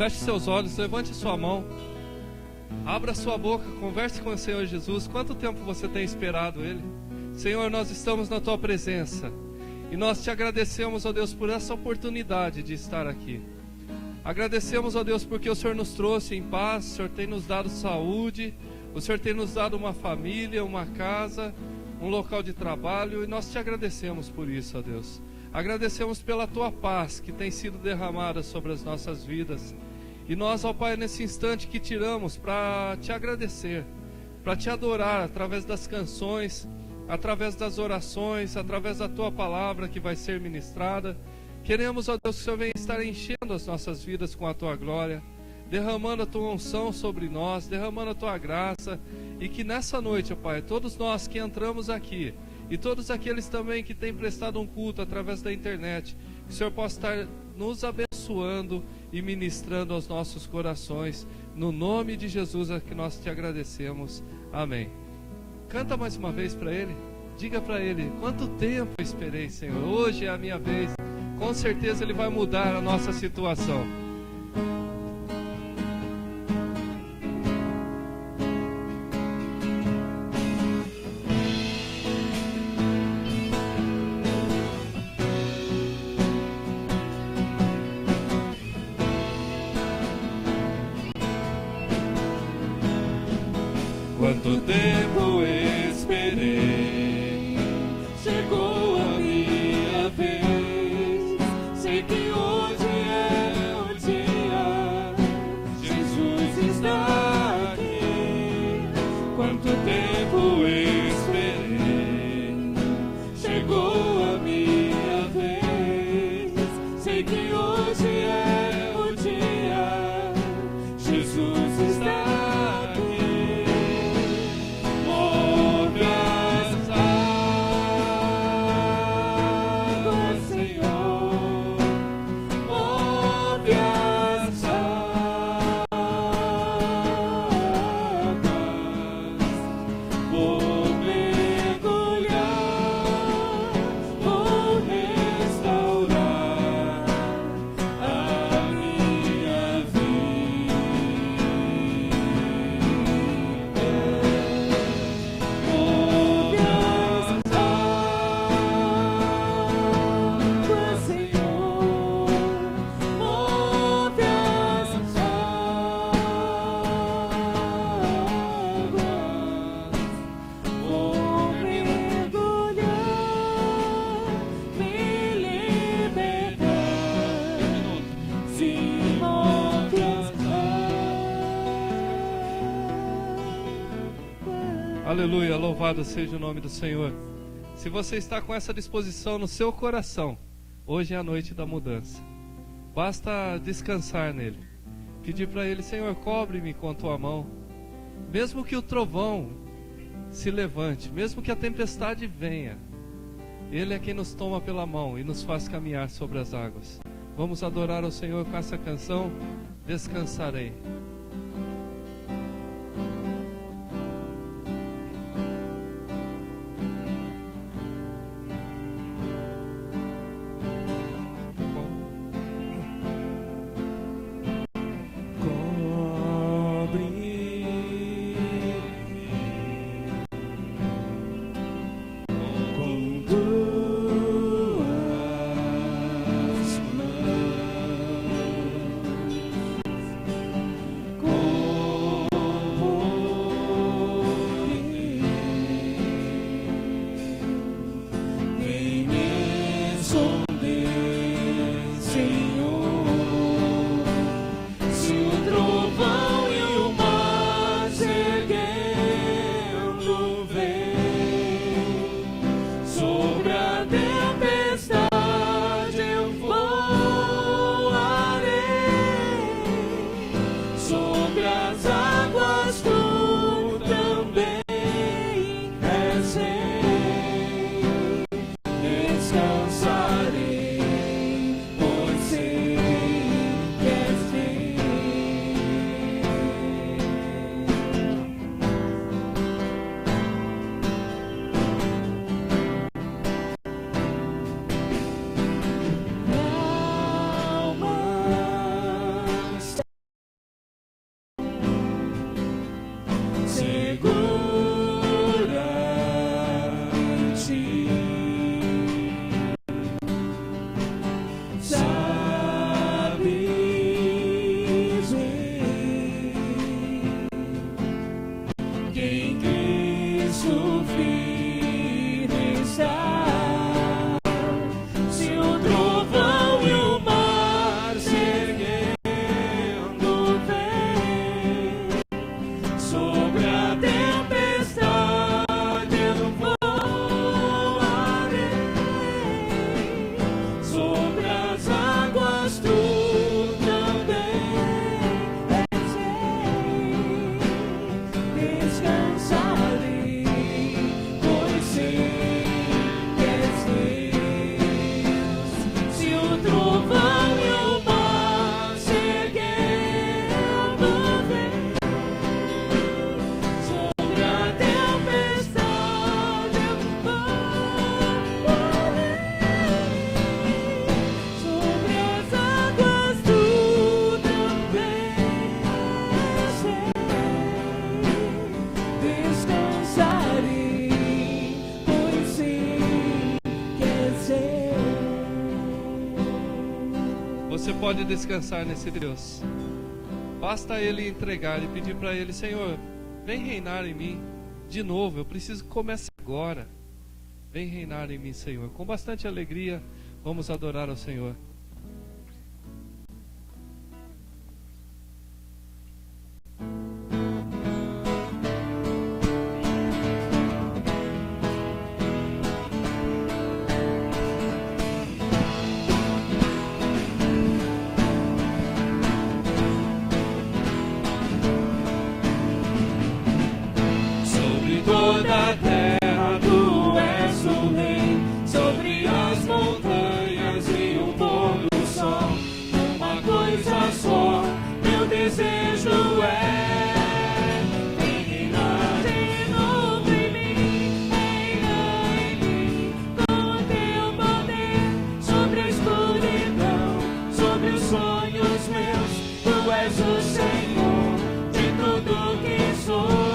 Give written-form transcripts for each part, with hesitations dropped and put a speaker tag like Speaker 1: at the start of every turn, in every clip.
Speaker 1: Feche seus olhos, levante sua mão, abra sua boca, converse com o Senhor Jesus. Quanto tempo você tem esperado Ele? Senhor, nós estamos na Tua presença e nós Te agradecemos, ó Deus, por essa oportunidade de estar aqui. Agradecemos, ó Deus, porque o Senhor nos trouxe em paz, o Senhor tem nos dado saúde, o Senhor tem nos dado uma família, uma casa, um local de trabalho, e nós Te agradecemos por isso, ó Deus. Agradecemos pela Tua paz que tem sido derramada sobre as nossas vidas. E nós, ó Pai, nesse instante que tiramos para Te agradecer, para Te adorar através das canções, através das orações, através da Tua palavra que vai ser ministrada, queremos, ó Deus, que o Senhor venha estar enchendo as nossas vidas com a Tua glória, derramando a Tua unção sobre nós, derramando a Tua graça, e que nessa noite, ó Pai, todos nós que entramos aqui, e todos aqueles também que têm prestado um culto através da internet, que o Senhor possa estar nos abençoando e ministrando aos nossos corações. No nome de Jesus é que nós Te agradecemos. Amém. Canta mais uma vez para Ele. Diga para Ele: quanto tempo eu esperei, Senhor. Hoje é a minha vez. Com certeza Ele vai mudar a nossa situação.
Speaker 2: Quanto tempo esperei, chegou a minha vez. Sei que hoje é o dia, Jesus está aqui. Quanto tempo esperei, chegou a minha vez. Sei que hoje é o dia, Jesus está aqui.
Speaker 1: Aleluia, louvado seja o nome do Senhor. Se você está com essa disposição no seu coração, hoje é a noite da mudança. Basta descansar nele, pedir para Ele: Senhor, cobre-me com a Tua mão. Mesmo que o trovão se levante, mesmo que a tempestade venha, Ele é quem nos toma pela mão e nos faz caminhar sobre as águas. Vamos adorar ao Senhor com essa canção, Descansarei. pode descansar nesse Deus. Basta ele entregar e pedir para ele: Senhor, vem reinar em mim de novo, eu preciso que comece agora. Vem reinar em mim, Senhor. Com bastante alegria, vamos adorar ao Senhor.
Speaker 2: Toda a terra tu és o rei, sobre as montanhas e o pôr do sol. Uma coisa só, meu desejo é reinar de novo em mim, reina em mim, com o teu poder sobre a escuridão, sobre os sonhos meus. Tu és o Senhor de tudo que sou.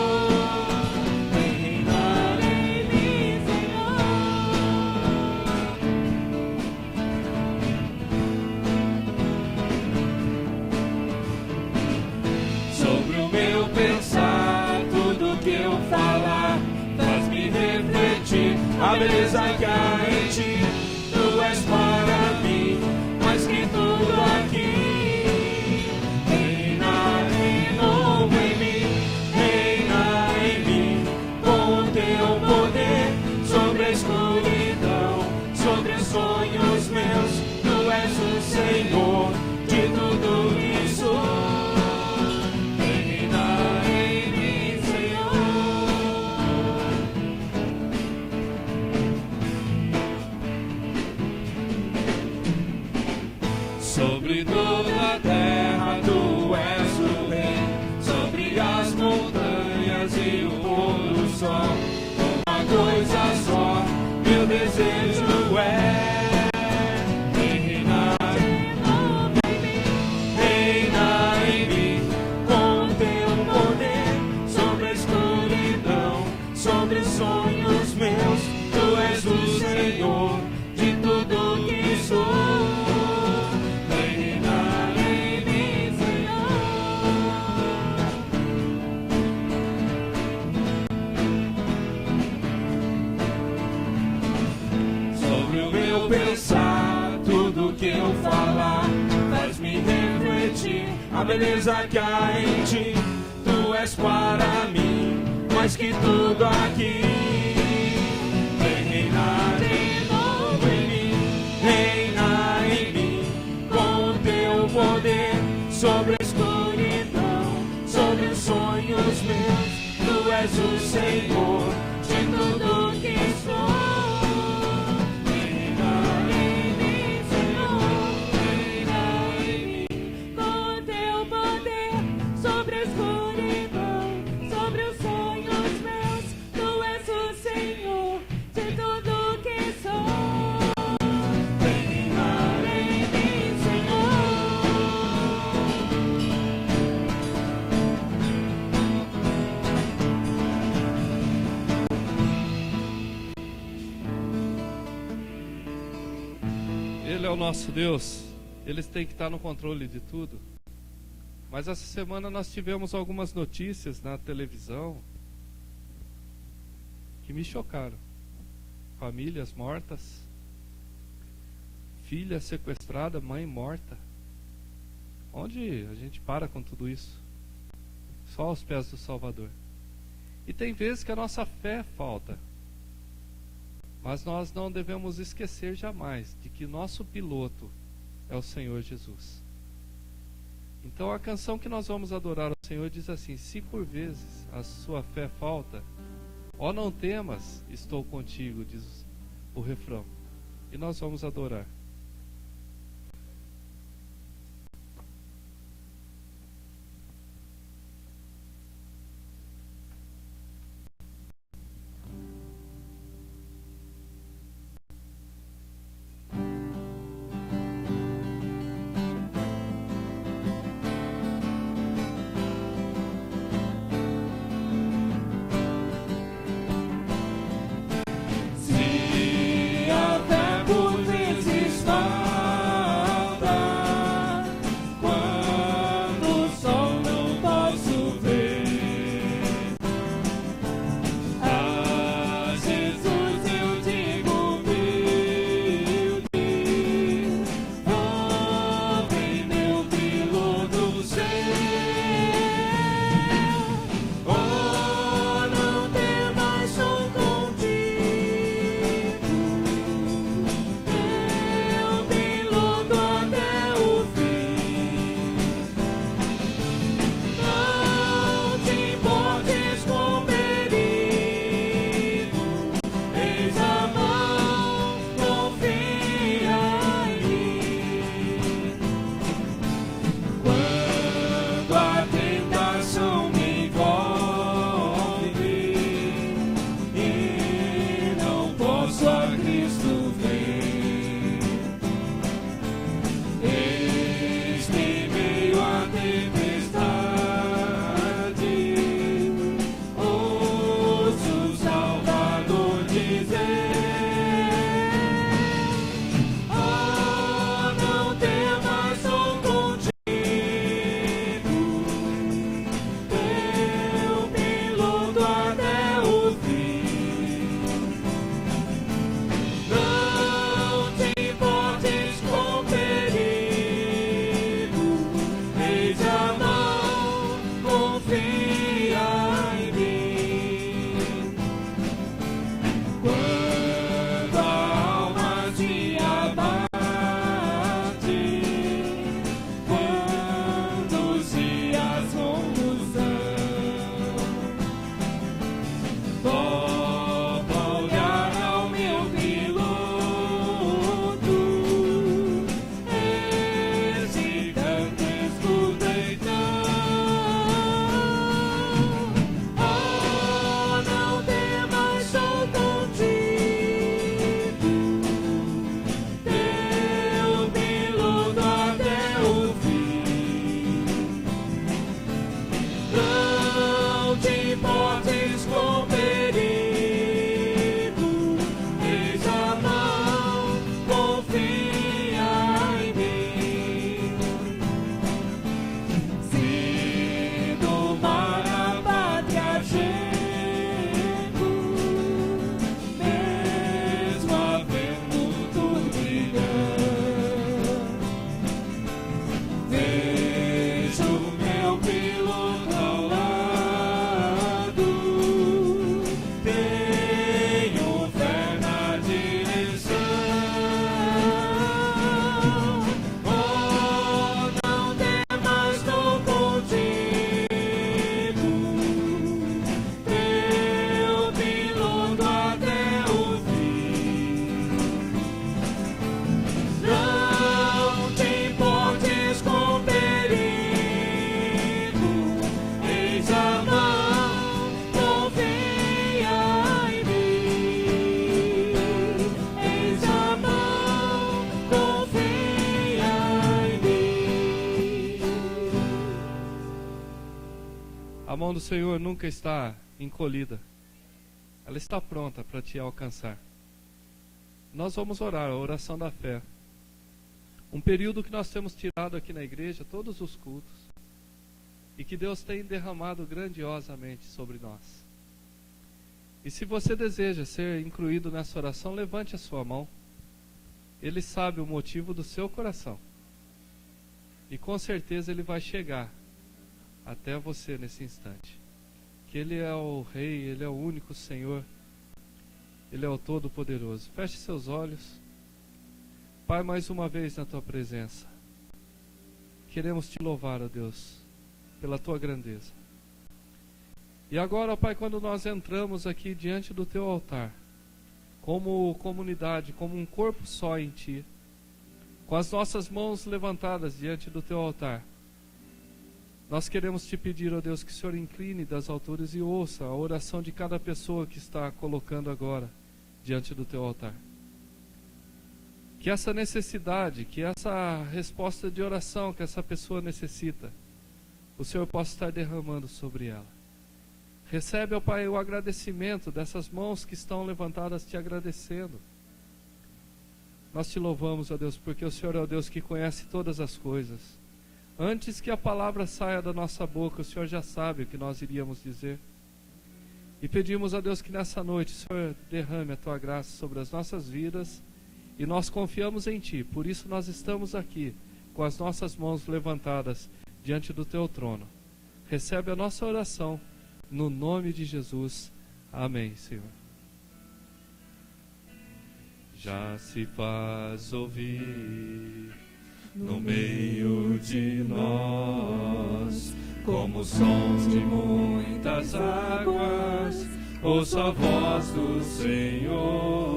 Speaker 2: A beleza que há em ti, tu és para mim, mais que tudo aqui. Reina de novo em mim, reina em mim, com o teu poder, sobre a escuridão, sobre os sonhos meus. Tu és o Senhor de tudo que sou. Sobre toda a terra tu és o rei, sobre as montanhas e o pôr do sol. Uma coisa só, meu desejo é reinar de novo em mim, reina em mim, com o teu poder, sobre a escuridão, sobre os sonhos meus. Tu és o Senhor de tudo que sou. Pensar, tudo que eu falar faz-me refletir a beleza que há em ti. Tu és para mim, mais que tudo aqui. Vem reinar de novo em mim, reina em mim, com o teu poder, sobre a escuridão, sobre os sonhos meus. Tu és o Senhor de tudo que sou.
Speaker 1: Ele é o nosso Deus, Ele tem que estar no controle de tudo. Mas essa semana nós tivemos algumas notícias na televisão que me chocaram. Famílias mortas, filha sequestrada, mãe morta. Onde a gente para com tudo isso? Só aos pés do Salvador. E tem vezes que a nossa fé falta. Mas nós não devemos esquecer jamais de que nosso piloto é o Senhor Jesus. Então a canção que nós vamos adorar ao Senhor diz assim: se por vezes a sua fé falta, ó não temas, estou contigo, diz o refrão. E nós vamos adorar.
Speaker 2: Se a fé por vezes
Speaker 1: A mão do Senhor nunca está encolhida. Ela está pronta para te alcançar. Nós vamos orar, a oração da fé. Um período que nós temos tirado aqui na igreja, todos os cultos, e que Deus tem derramado grandiosamente sobre nós. E se você deseja ser incluído nessa oração, levante a sua mão. Ele sabe o motivo do seu coração. E com certeza Ele vai chegar até você nesse instante. Que Ele é o Rei, Ele é o único Senhor, Ele é o Todo-Poderoso. Feche seus olhos. Pai, mais uma vez na Tua presença, queremos Te louvar, ó Deus, pela Tua grandeza. E agora, ó Pai, quando nós entramos aqui diante do Teu altar, como comunidade, como um corpo só em Ti, com as nossas mãos levantadas diante do Teu altar, nós queremos Te pedir, ó Deus, que o Senhor incline das alturas e ouça a oração de cada pessoa que está colocando agora diante do Teu altar. Que essa necessidade, que essa resposta de oração que essa pessoa necessita, o Senhor possa estar derramando sobre ela. Recebe, ó Pai, o agradecimento dessas mãos que estão levantadas Te agradecendo. Nós Te louvamos, ó Deus, porque o Senhor é o Deus que conhece todas as coisas. Antes que a palavra saia da nossa boca, o Senhor já sabe o que nós iríamos dizer. E pedimos a Deus que nessa noite o Senhor derrame a Tua graça sobre as nossas vidas, e nós confiamos em Ti. Por isso nós estamos aqui com as nossas mãos levantadas diante do Teu trono. Recebe a nossa oração no nome de Jesus. Amém, Senhor. Já se faz ouvir no meio de nós, como sons de muitas águas, ouço a voz do Senhor,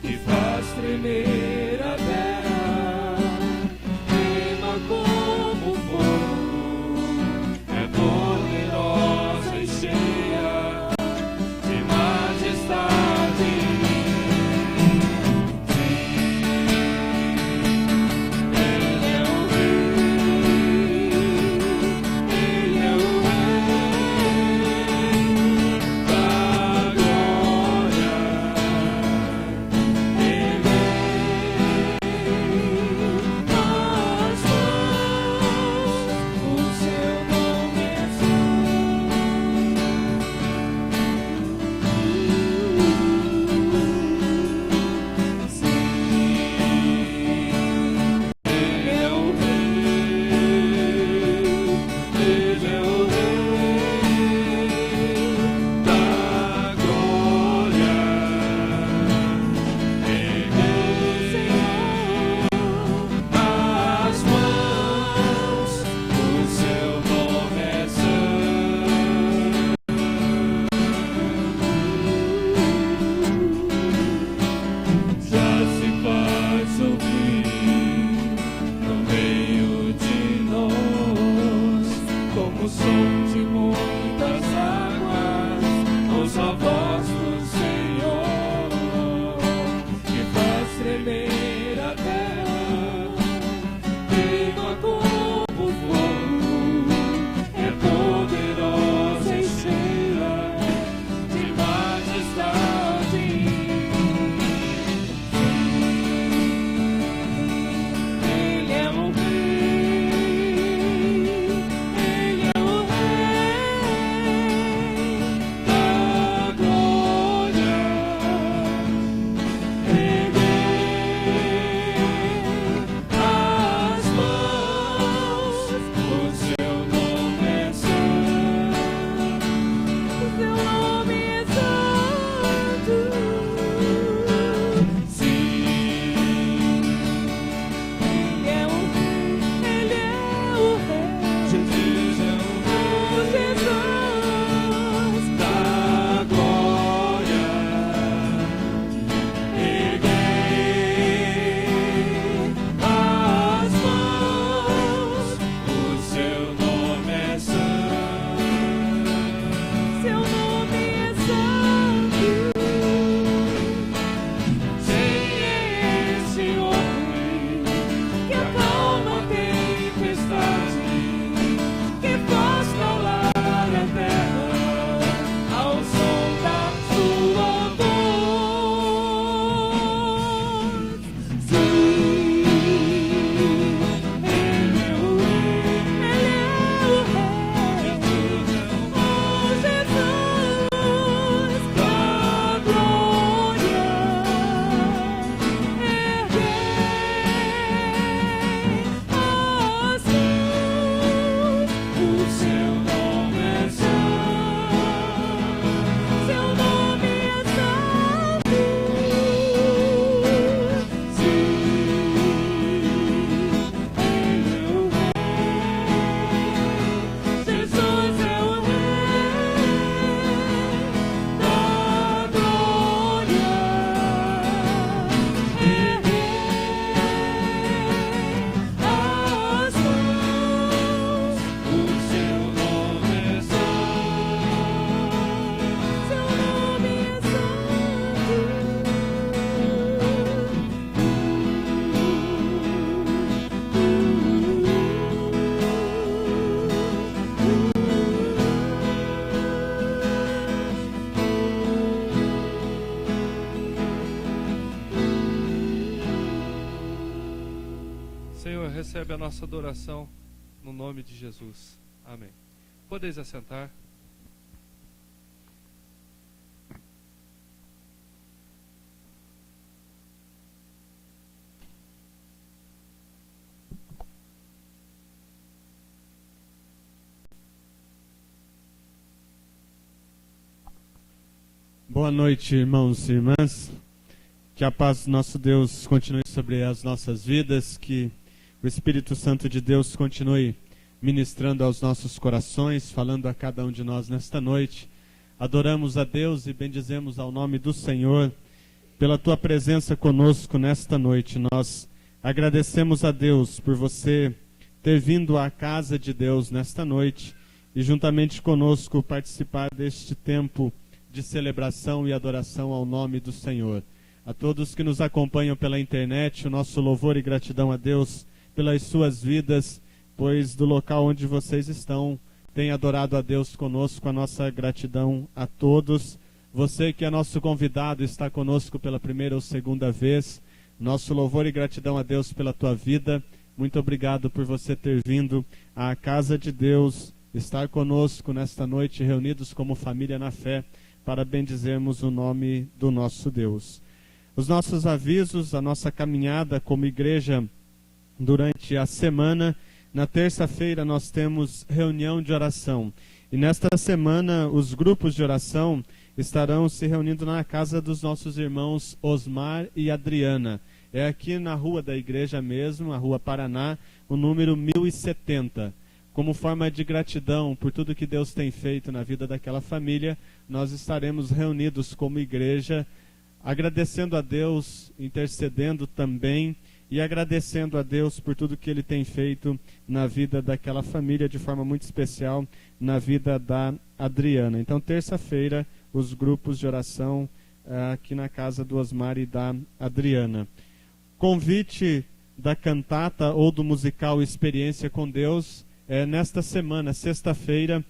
Speaker 1: que faz tremer a terra, queima como fogo, é poderosa e cheia de majestade. recebe a nossa adoração no nome de Jesus. Amém. Podeis assentar.
Speaker 3: Boa noite, irmãos e irmãs. Que a paz do nosso Deus continue sobre as nossas vidas, que o Espírito Santo de Deus continue ministrando aos nossos corações, falando a cada um de nós nesta noite. Adoramos a Deus e bendizemos ao nome do Senhor pela tua presença conosco nesta noite. Nós agradecemos a Deus por você ter vindo à casa de Deus nesta noite e juntamente conosco participar deste tempo de celebração e adoração ao nome do Senhor. A todos que nos acompanham pela internet, o nosso louvor e gratidão a Deus pelas suas vidas, pois do local onde vocês estão, tem adorado a Deus conosco, a nossa gratidão a todos. Você que é nosso convidado, está conosco pela primeira ou segunda vez, nosso louvor e gratidão a Deus pela tua vida. Muito obrigado por você ter vindo à casa de Deus, estar conosco nesta noite, reunidos como família na fé, para bendizermos o nome do nosso Deus. Os nossos avisos, a nossa caminhada como igreja durante a semana. Na terça-feira nós temos reunião de oração. E nesta semana os grupos de oração estarão se reunindo na casa dos nossos irmãos Osmar e Adriana. É aqui na rua da igreja mesmo, a Rua Paraná, o número 1070. Como forma de gratidão por tudo que Deus tem feito na vida daquela família, nós estaremos reunidos como igreja, agradecendo a Deus, intercedendo também e agradecendo a Deus por tudo que Ele tem feito na vida daquela família, de forma muito especial na vida da Adriana. Então, terça-feira, os grupos de oração aqui na casa do Osmar e da Adriana. Convite da cantata ou do musical Experiência com Deus, nesta semana, sexta-feira,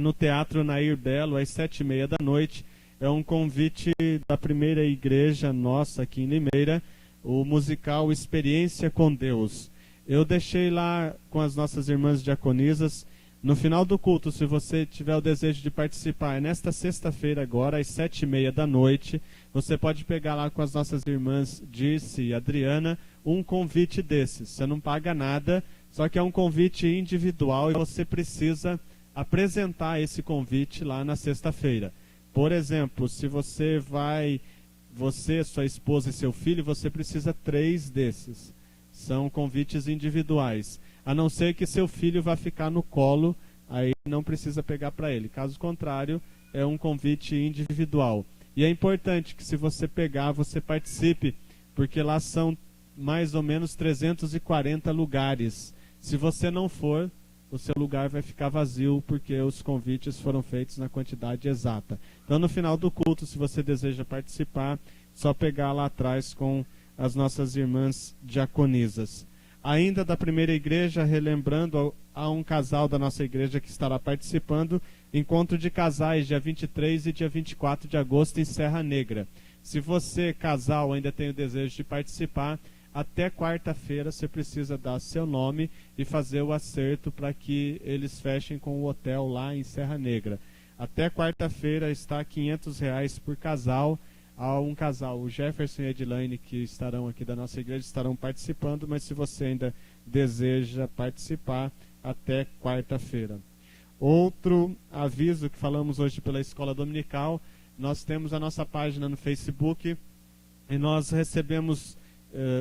Speaker 3: no Teatro Nair Belo, às 7h30 da noite. É um convite da primeira igreja nossa aqui em Limeira, o musical Experiência com Deus. Eu deixei lá com as nossas irmãs diaconisas. No final do culto, se você tiver o desejo de participar, nesta sexta-feira agora, às 7h30 da noite, você pode pegar lá com as nossas irmãs Dirce e Adriana um convite desses. Você não paga nada, só que é um convite individual e você precisa apresentar esse convite lá na sexta-feira. Por exemplo, se você vai, sua esposa e seu filho, você precisa 3 desses. São convites individuais. A não ser que seu filho vá ficar no colo, aí não precisa pegar para ele. Caso contrário, é um convite individual. E é importante que se você pegar, você participe, porque lá são mais ou menos 340 lugares. Se você não for, o seu lugar vai ficar vazio, porque os convites foram feitos na quantidade exata. Então, no final do culto, se você deseja participar, só pegar lá atrás com as nossas irmãs diaconisas. Ainda da primeira igreja, relembrando, há um casal da nossa igreja que estará participando, encontro de casais, dia 23 e dia 24 de agosto em Serra Negra. Se você, casal, ainda tem o desejo de participar, até quarta-feira você precisa dar seu nome e fazer o acerto para que eles fechem com o hotel lá em Serra Negra. Até quarta-feira está R$ 500 por casal. Há um casal, o Jefferson e a Edilane, que estarão aqui da nossa igreja, estarão participando, mas se você ainda deseja participar, até quarta-feira. Outro aviso que falamos hoje pela Escola Dominical, nós temos a nossa página no Facebook e nós recebemos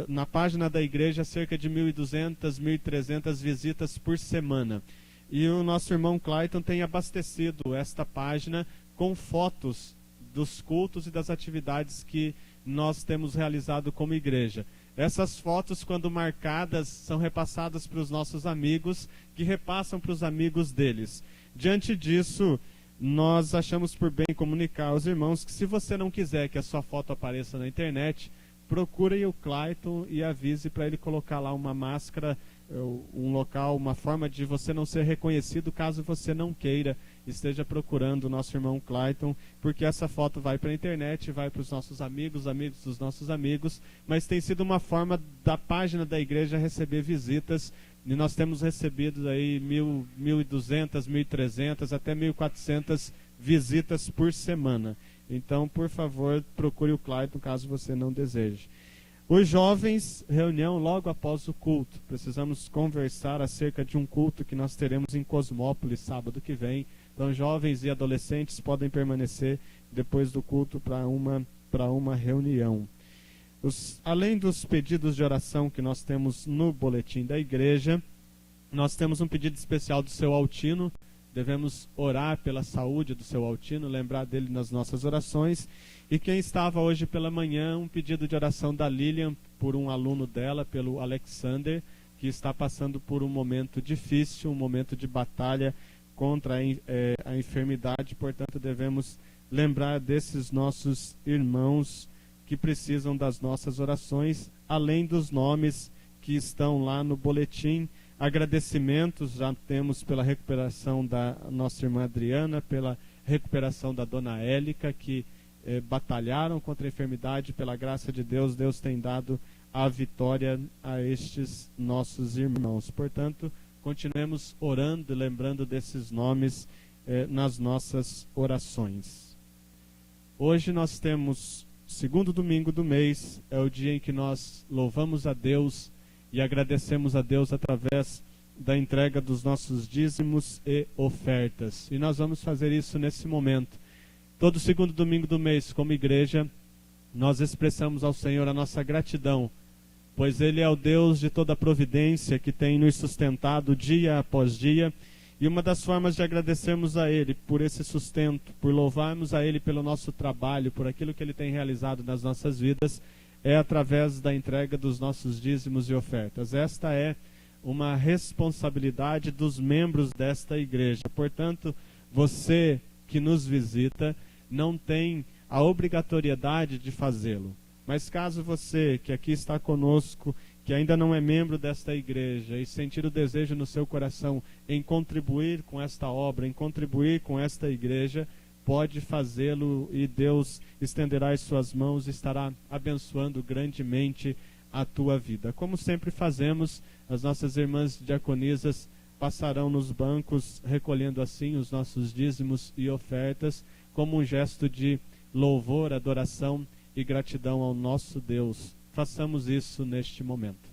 Speaker 3: na página da igreja cerca de 1.200, 1.300 visitas por semana. E o nosso irmão Clayton tem abastecido esta página com fotos dos cultos e das atividades que nós temos realizado como igreja. Essas fotos, quando marcadas, são repassadas para os nossos amigos, que repassam para os amigos deles. Diante disso, nós achamos por bem comunicar aos irmãos que se você não quiser que a sua foto apareça na internet, procure o Clayton e avise para ele colocar lá uma máscara, um local, uma forma de você não ser reconhecido caso você não queira esteja procurando o nosso irmão Clayton, porque essa foto vai para a internet, vai para os nossos amigos, amigos dos nossos amigos, mas tem sido uma forma da página da igreja receber visitas, e nós temos recebido aí 1.200, 1.300, até 1.400 visitas por semana. Então, por favor, procure o Clayton caso você não deseje. Os jovens, reunião logo após o culto. Precisamos conversar acerca de um culto que nós teremos em Cosmópolis sábado que vem. Então, jovens e adolescentes podem permanecer depois do culto para uma reunião. Além dos pedidos de oração que nós temos no boletim da igreja, nós temos um pedido especial do seu Altino. Devemos orar pela saúde do seu Altino, lembrar dele nas nossas orações. E quem estava hoje pela manhã, um pedido de oração da Lilian por um aluno dela, pelo Alexander, que está passando por um momento difícil, um momento de batalha contra a enfermidade. Portanto, devemos lembrar desses nossos irmãos que precisam das nossas orações, além dos nomes que estão lá no boletim. Agradecimentos já temos pela recuperação da nossa irmã Adriana, pela recuperação da dona Élica, que batalharam contra a enfermidade. Pela graça de Deus, Deus tem dado a vitória a estes nossos irmãos. Portanto, continuemos orando e lembrando desses nomes nas nossas orações. Hoje nós temos segundo domingo do mês, é o dia em que nós louvamos a Deus e agradecemos a Deus através da entrega dos nossos dízimos e ofertas. E nós vamos fazer isso nesse momento. Todo segundo domingo do mês, como igreja, nós expressamos ao Senhor a nossa gratidão, pois Ele é o Deus de toda providência que tem nos sustentado dia após dia. E uma das formas de agradecermos a Ele por esse sustento, por louvarmos a Ele pelo nosso trabalho, por aquilo que Ele tem realizado nas nossas vidas, é através da entrega dos nossos dízimos e ofertas. Esta é uma responsabilidade dos membros desta igreja. Portanto, você que nos visita não tem a obrigatoriedade de fazê-lo. Mas caso você que aqui está conosco, que ainda não é membro desta igreja e sentir o desejo no seu coração em contribuir com esta obra, em contribuir com esta igreja, pode fazê-lo e Deus estenderá as suas mãos e estará abençoando grandemente a tua vida. Como sempre fazemos, as nossas irmãs diaconisas passarão nos bancos, recolhendo assim os nossos dízimos e ofertas, como um gesto de louvor, adoração e gratidão ao nosso Deus. Façamos isso neste momento.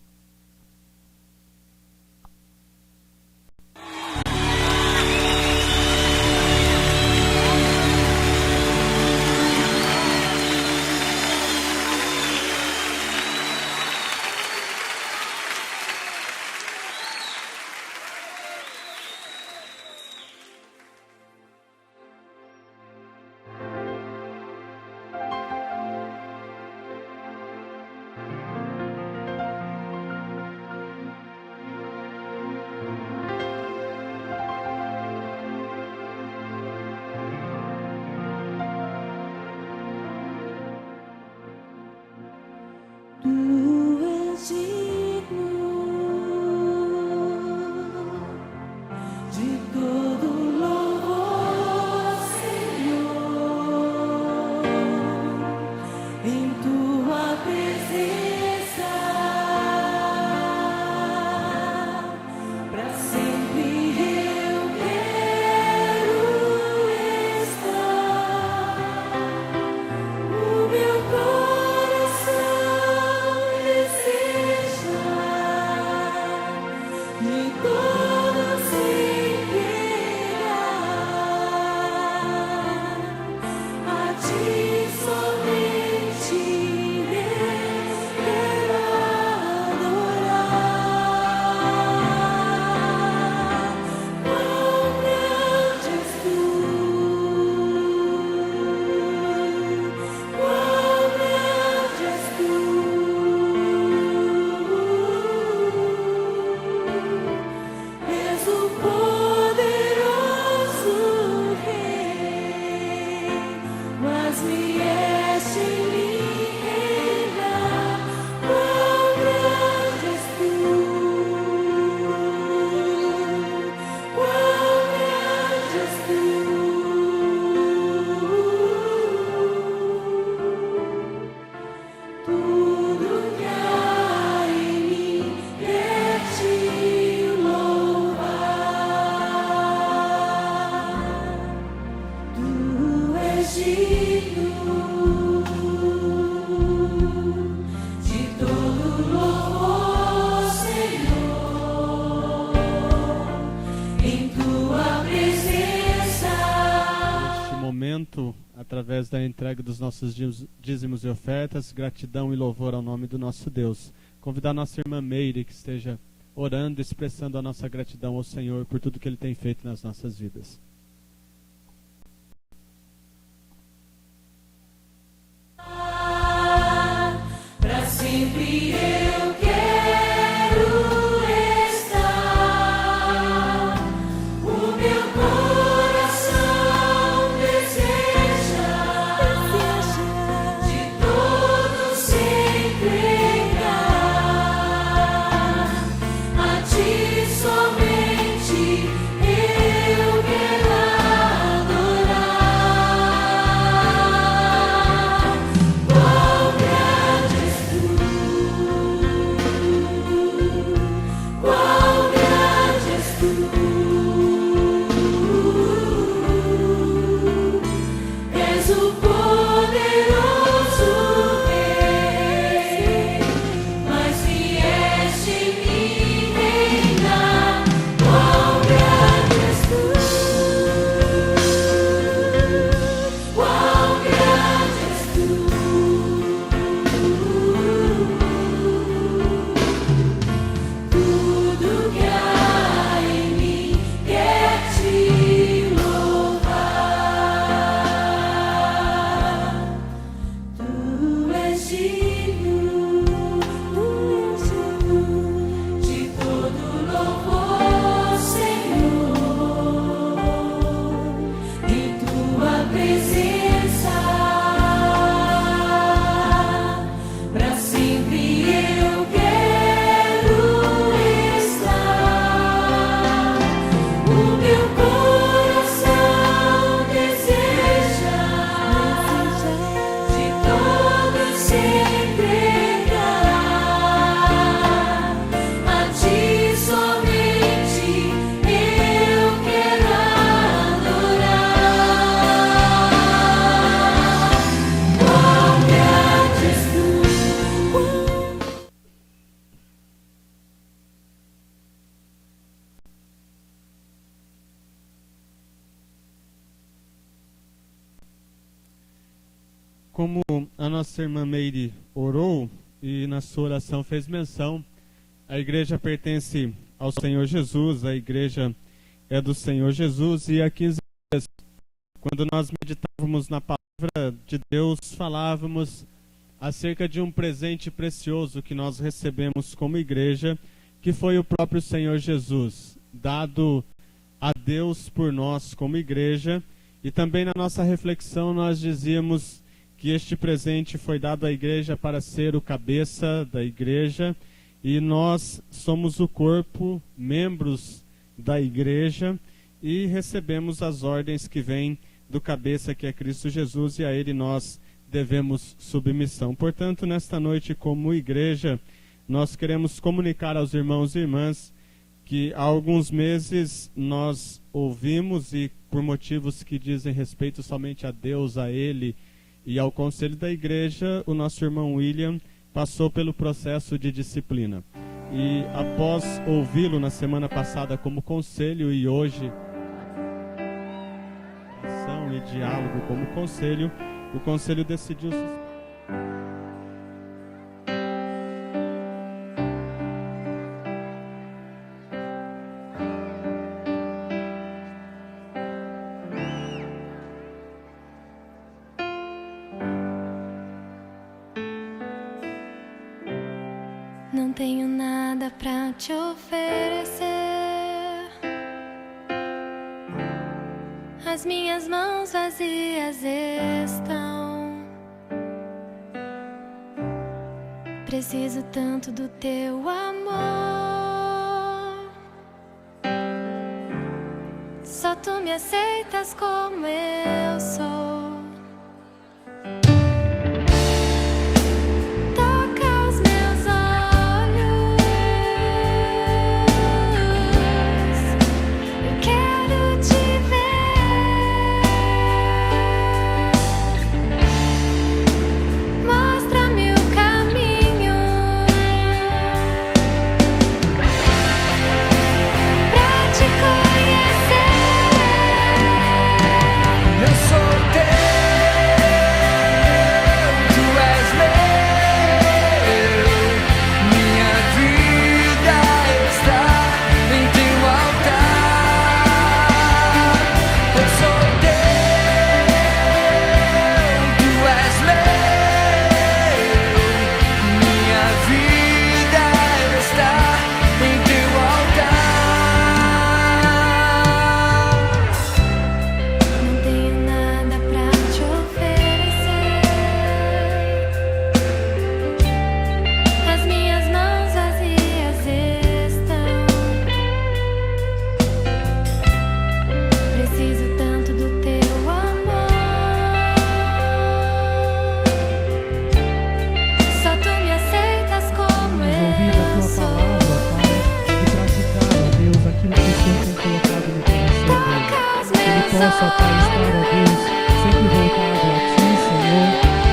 Speaker 3: momento, através da entrega dos nossos dízimos e ofertas, gratidão e louvor ao nome do nosso Deus. Convidar a nossa irmã Meire que esteja orando, expressando a nossa gratidão ao Senhor por tudo que Ele tem feito nas nossas vidas.
Speaker 4: Para sempre eu quero estar, o meu coração deseja de todo se entregar a ti somente. Eu quero adorar. Qual grande és tu, qual grande és tu, és o poderoso Rei, mas vieste em mim reinar. Qual grande és tu, qual grande és tu, tudo que há em mim quer te louvar. Tu és digno de todo louvor, Senhor, em tua presença. Para sempre eu quero estar, o meu coração deseja de todo se entregar a ti somente. Eu quero adorar. Qual grande és tu.
Speaker 3: Como a nossa irmã Meire orou e na sua oração fez menção, a igreja pertence ao Senhor Jesus, a igreja é do Senhor Jesus, e há 15 dias, quando nós meditávamos na palavra de Deus, falávamos acerca de um presente precioso que nós recebemos como igreja, que foi o próprio Senhor Jesus, dado a Deus por nós como igreja. E também na nossa reflexão nós dizíamos que este presente foi dado à igreja para ser o cabeça da igreja, e nós somos o corpo, membros da igreja, e recebemos as ordens que vêm do cabeça, que é Cristo Jesus, e a Ele nós devemos submissão. Portanto, nesta noite, como igreja, nós queremos comunicar aos irmãos e irmãs que há alguns meses nós ouvimos, e por motivos que dizem respeito somente a Deus, a Ele e ao conselho da igreja, o nosso irmão William passou pelo processo de disciplina. E após ouvi-lo na semana passada como conselho, e hoje ação e diálogo como conselho, o conselho decidiu
Speaker 4: Não tenho nada pra te oferecer. As minhas mãos vazias estão. Preciso tanto do teu amor. Só tu me aceitas como eu sou.
Speaker 2: Eu sou
Speaker 5: possa, ó Pai, estar, ó Deus, sempre voltado a Ti, Senhor,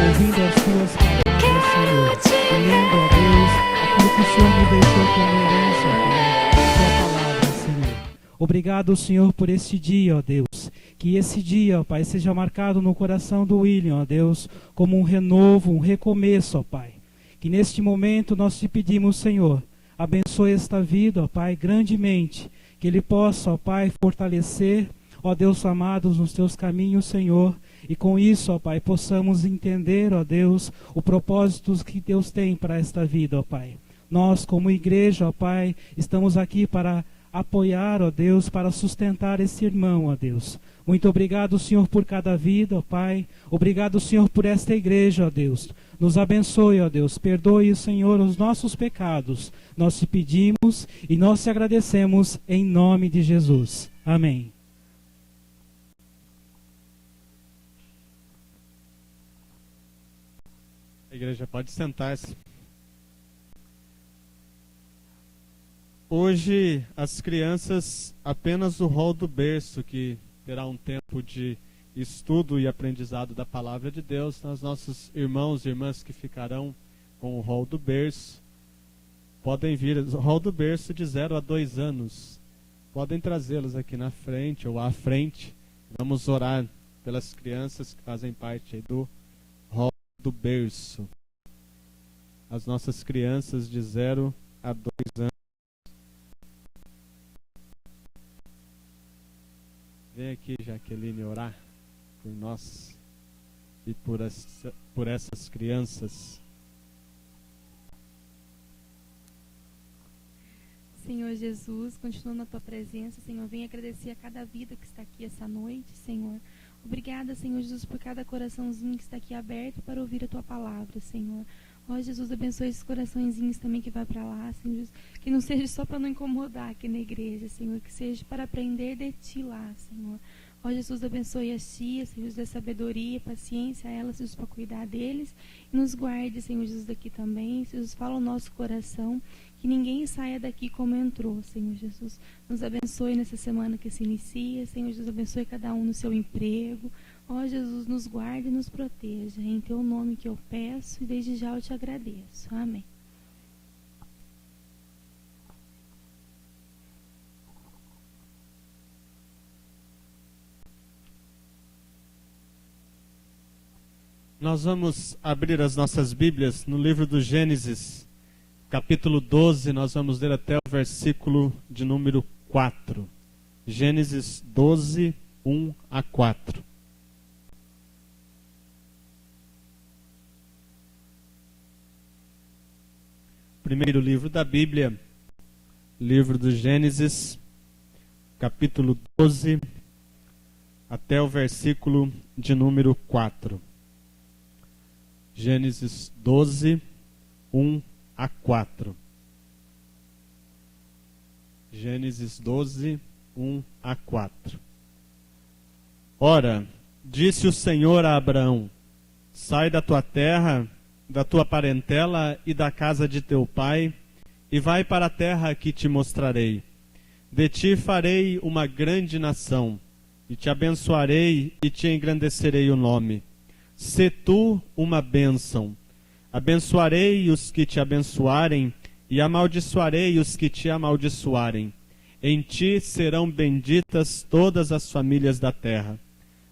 Speaker 5: ouvindo as Tuas palavras, Senhor, e lendo, ó Deus, aquilo que o Senhor me deixou como herança, ó Pai, Tua palavra, Senhor. Obrigado, Senhor, por este dia, ó Deus. Que esse dia, ó Pai, seja marcado no coração do William, ó Deus, como um renovo, um recomeço, ó Pai. Que neste momento nós te pedimos, Senhor, abençoe esta vida, ó Pai, grandemente. Que ele possa, ó Pai, fortalecer, ó Deus amado, nos teus caminhos, Senhor. E com isso, ó Pai, possamos entender, ó Deus, o propósito que Deus tem para esta vida, ó Pai. Nós, como igreja, ó Pai, estamos aqui para apoiar, ó Deus, para sustentar esse irmão, ó Deus. Muito obrigado, Senhor, por cada vida, ó Pai. Obrigado, Senhor, por esta igreja, ó Deus. Nos abençoe, ó Deus. Perdoe, Senhor, os nossos pecados. Nós te pedimos e nós te agradecemos em nome de Jesus. Amém.
Speaker 3: A igreja pode sentar-se. Hoje, as crianças, apenas o rol do berço, que terá um tempo de estudo e aprendizado da palavra de Deus. Os nossos irmãos e irmãs que ficarão com o rol do berço, podem vir, o rol do berço de 0 a 2 anos. Podem trazê-los aqui na frente ou à frente. Vamos orar pelas crianças que fazem parte aí do rol do berço. As nossas crianças de 0 a 2 anos. Vem aqui, Jaqueline, orar por nós e por essas crianças.
Speaker 6: Senhor Jesus, continua na Tua presença, Senhor. Venho agradecer a cada vida que está aqui essa noite, Senhor. Obrigada, Senhor Jesus, por cada coraçãozinho que está aqui aberto para ouvir a Tua palavra, Senhor. Ó Jesus, abençoe esses coraçõezinhos também que vai para lá, Senhor Jesus. Que não seja só para não incomodar aqui na igreja, Senhor. Que seja para aprender de Ti lá, Senhor. Ó Jesus, abençoe as tias, Senhor Jesus, dê sabedoria, paciência a elas, Jesus, para cuidar deles. E nos guarde, Senhor Jesus, daqui também. Senhor Jesus, fala o nosso coração. Que ninguém saia daqui como entrou, Senhor Jesus. Nos abençoe nessa semana que se inicia, Senhor Jesus. Abençoe cada um no seu emprego. Ó Jesus, nos guarde e nos proteja. Em Teu nome que eu peço e desde já eu te agradeço. Amém.
Speaker 3: Nós vamos abrir as nossas Bíblias no livro do Gênesis, capítulo 12, nós vamos ler até o versículo de número 4. Gênesis 12, 1 a 4. Primeiro livro da Bíblia, livro do Gênesis, capítulo 12, até o versículo de número 4. Gênesis 12, 1 a 4. Gênesis 12, 1 a 4. Ora, disse o Senhor a Abraão: sai da tua terra, da tua parentela e da casa de teu pai, e vai para a terra que te mostrarei. De ti farei uma grande nação, e te abençoarei e te engrandecerei o nome. Sê tu uma bênção. Abençoarei os que te abençoarem, e amaldiçoarei os que te amaldiçoarem. Em ti serão benditas todas as famílias da terra.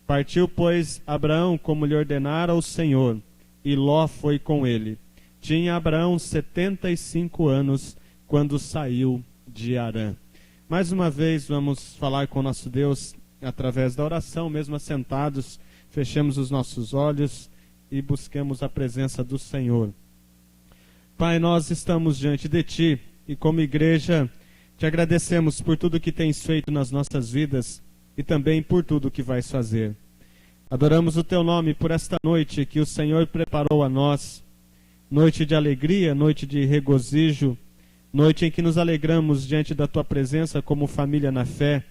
Speaker 3: Partiu, pois, Abraão como lhe ordenara o Senhor, e Ló foi com ele. Tinha Abraão 75 anos quando saiu de Harã. Mais uma vez vamos falar com o nosso Deus através da oração, mesmo assentados. Fechemos os nossos olhos e busquemos a presença do Senhor. Pai, nós estamos diante de Ti e como igreja Te agradecemos por tudo que tens feito nas nossas vidas e também por tudo que vais fazer. Adoramos o Teu nome por esta noite que o Senhor preparou a nós, noite de alegria, noite de regozijo, noite em que nos alegramos diante da Tua presença como família na fé,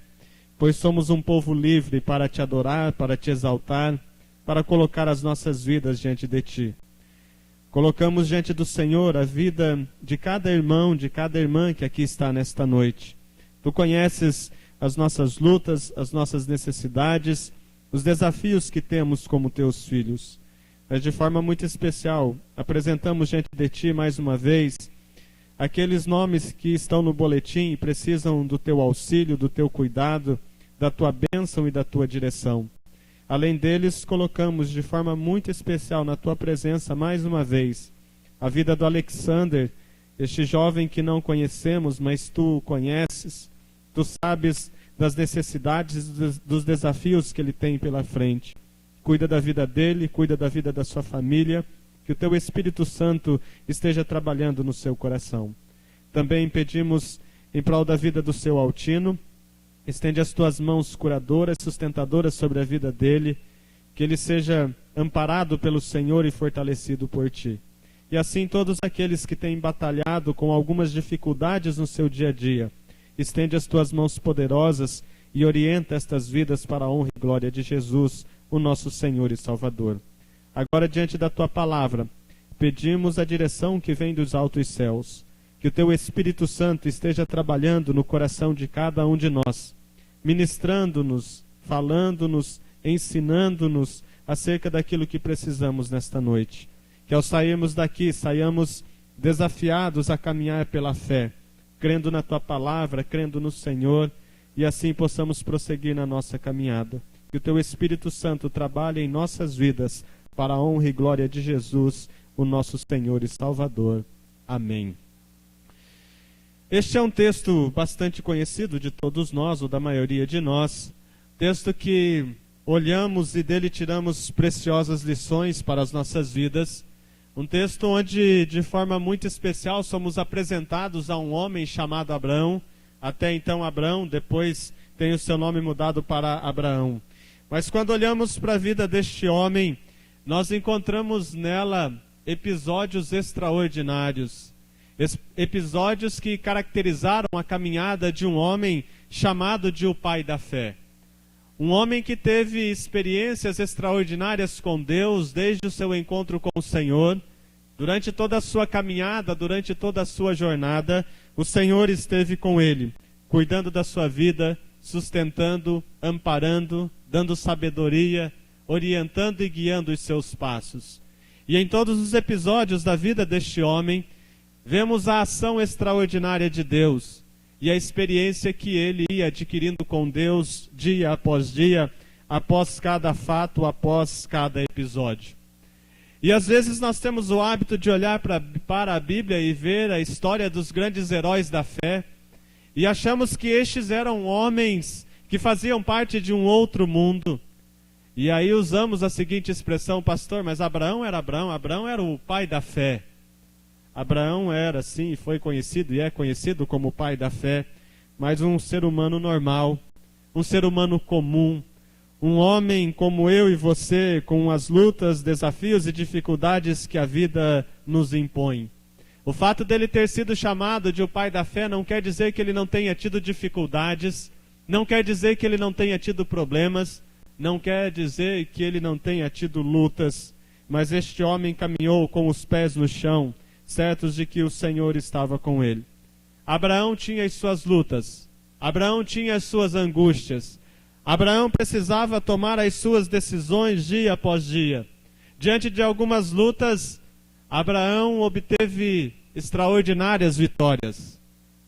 Speaker 3: pois somos um povo livre para Te adorar, para Te exaltar, para colocar as nossas vidas diante de Ti. Colocamos diante do Senhor a vida de cada irmão, de cada irmã que aqui está nesta noite. Tu conheces as nossas lutas, as nossas necessidades, os desafios que temos como teus filhos. Mas de forma muito especial, apresentamos diante de ti mais uma vez aqueles nomes que estão no boletim e precisam do teu auxílio, do teu cuidado, da tua bênção e da tua direção. Além deles, colocamos de forma muito especial na tua presença mais uma vez a vida do Alexander, este jovem que não conhecemos, mas tu o conheces, tu sabes das necessidades, dos desafios que ele tem pela frente. Cuida da vida dele, cuida da vida da sua família, que o teu Espírito Santo esteja trabalhando no seu coração. Também pedimos em prol da vida do seu Altino, estende as tuas mãos curadoras, sustentadoras sobre a vida dele, que ele seja amparado pelo Senhor e fortalecido por ti. E assim todos aqueles que têm batalhado com algumas dificuldades no seu dia a dia, estende as tuas mãos poderosas e orienta estas vidas para a honra e glória de Jesus, o nosso Senhor e Salvador. Agora, diante da tua palavra, pedimos a direção que vem dos altos céus, que o teu Espírito Santo esteja trabalhando no coração de cada um de nós, ministrando-nos, falando-nos, ensinando-nos acerca daquilo que precisamos nesta noite. Que ao sairmos daqui, saiamos desafiados a caminhar pela fé, crendo na tua palavra, crendo no Senhor, e assim possamos prosseguir na nossa caminhada. Que o teu Espírito Santo trabalhe em nossas vidas, para a honra e glória de Jesus, o nosso Senhor e Salvador. Amém. Este é um texto bastante conhecido de todos nós, ou da maioria de nós. Texto que olhamos e dele tiramos preciosas lições para as nossas vidas. Um texto onde, de forma muito especial, somos apresentados a um homem chamado Abraão. Até então Abrão, depois tem o seu nome mudado para Abraão. Mas quando olhamos para a vida deste homem, nós encontramos nela episódios extraordinários. Episódios que caracterizaram a caminhada de um homem chamado de o pai da fé. Um homem que teve experiências extraordinárias com Deus desde o seu encontro com o Senhor. Durante toda a sua caminhada, durante toda a sua jornada, o Senhor esteve com ele, cuidando da sua vida, sustentando, amparando, dando sabedoria, orientando e guiando os seus passos. E em todos os episódios da vida deste homem, vemos a ação extraordinária de Deus e a experiência que ele ia adquirindo com Deus dia após dia, após cada fato, após cada episódio. E às vezes nós temos o hábito de olhar para a Bíblia e ver a história dos grandes heróis da fé e achamos que estes eram homens que faziam parte de um outro mundo. E aí usamos a seguinte expressão: pastor, mas Abraão era Abraão, Abraão era o pai da fé. Abraão era, sim, foi conhecido e é conhecido como o pai da fé, mas um ser humano normal, um ser humano comum, um homem como eu e você, com as lutas, desafios e dificuldades que a vida nos impõe. O fato dele ter sido chamado de o pai da fé não quer dizer que ele não tenha tido dificuldades, não quer dizer que ele não tenha tido problemas, não quer dizer que ele não tenha tido lutas, mas este homem caminhou com os pés no chão, certos de que o Senhor estava com ele. Abraão tinha as suas lutas, Abraão tinha as suas angústias, Abraão precisava tomar as suas decisões dia após dia. Diante de algumas lutas, Abraão obteve extraordinárias vitórias,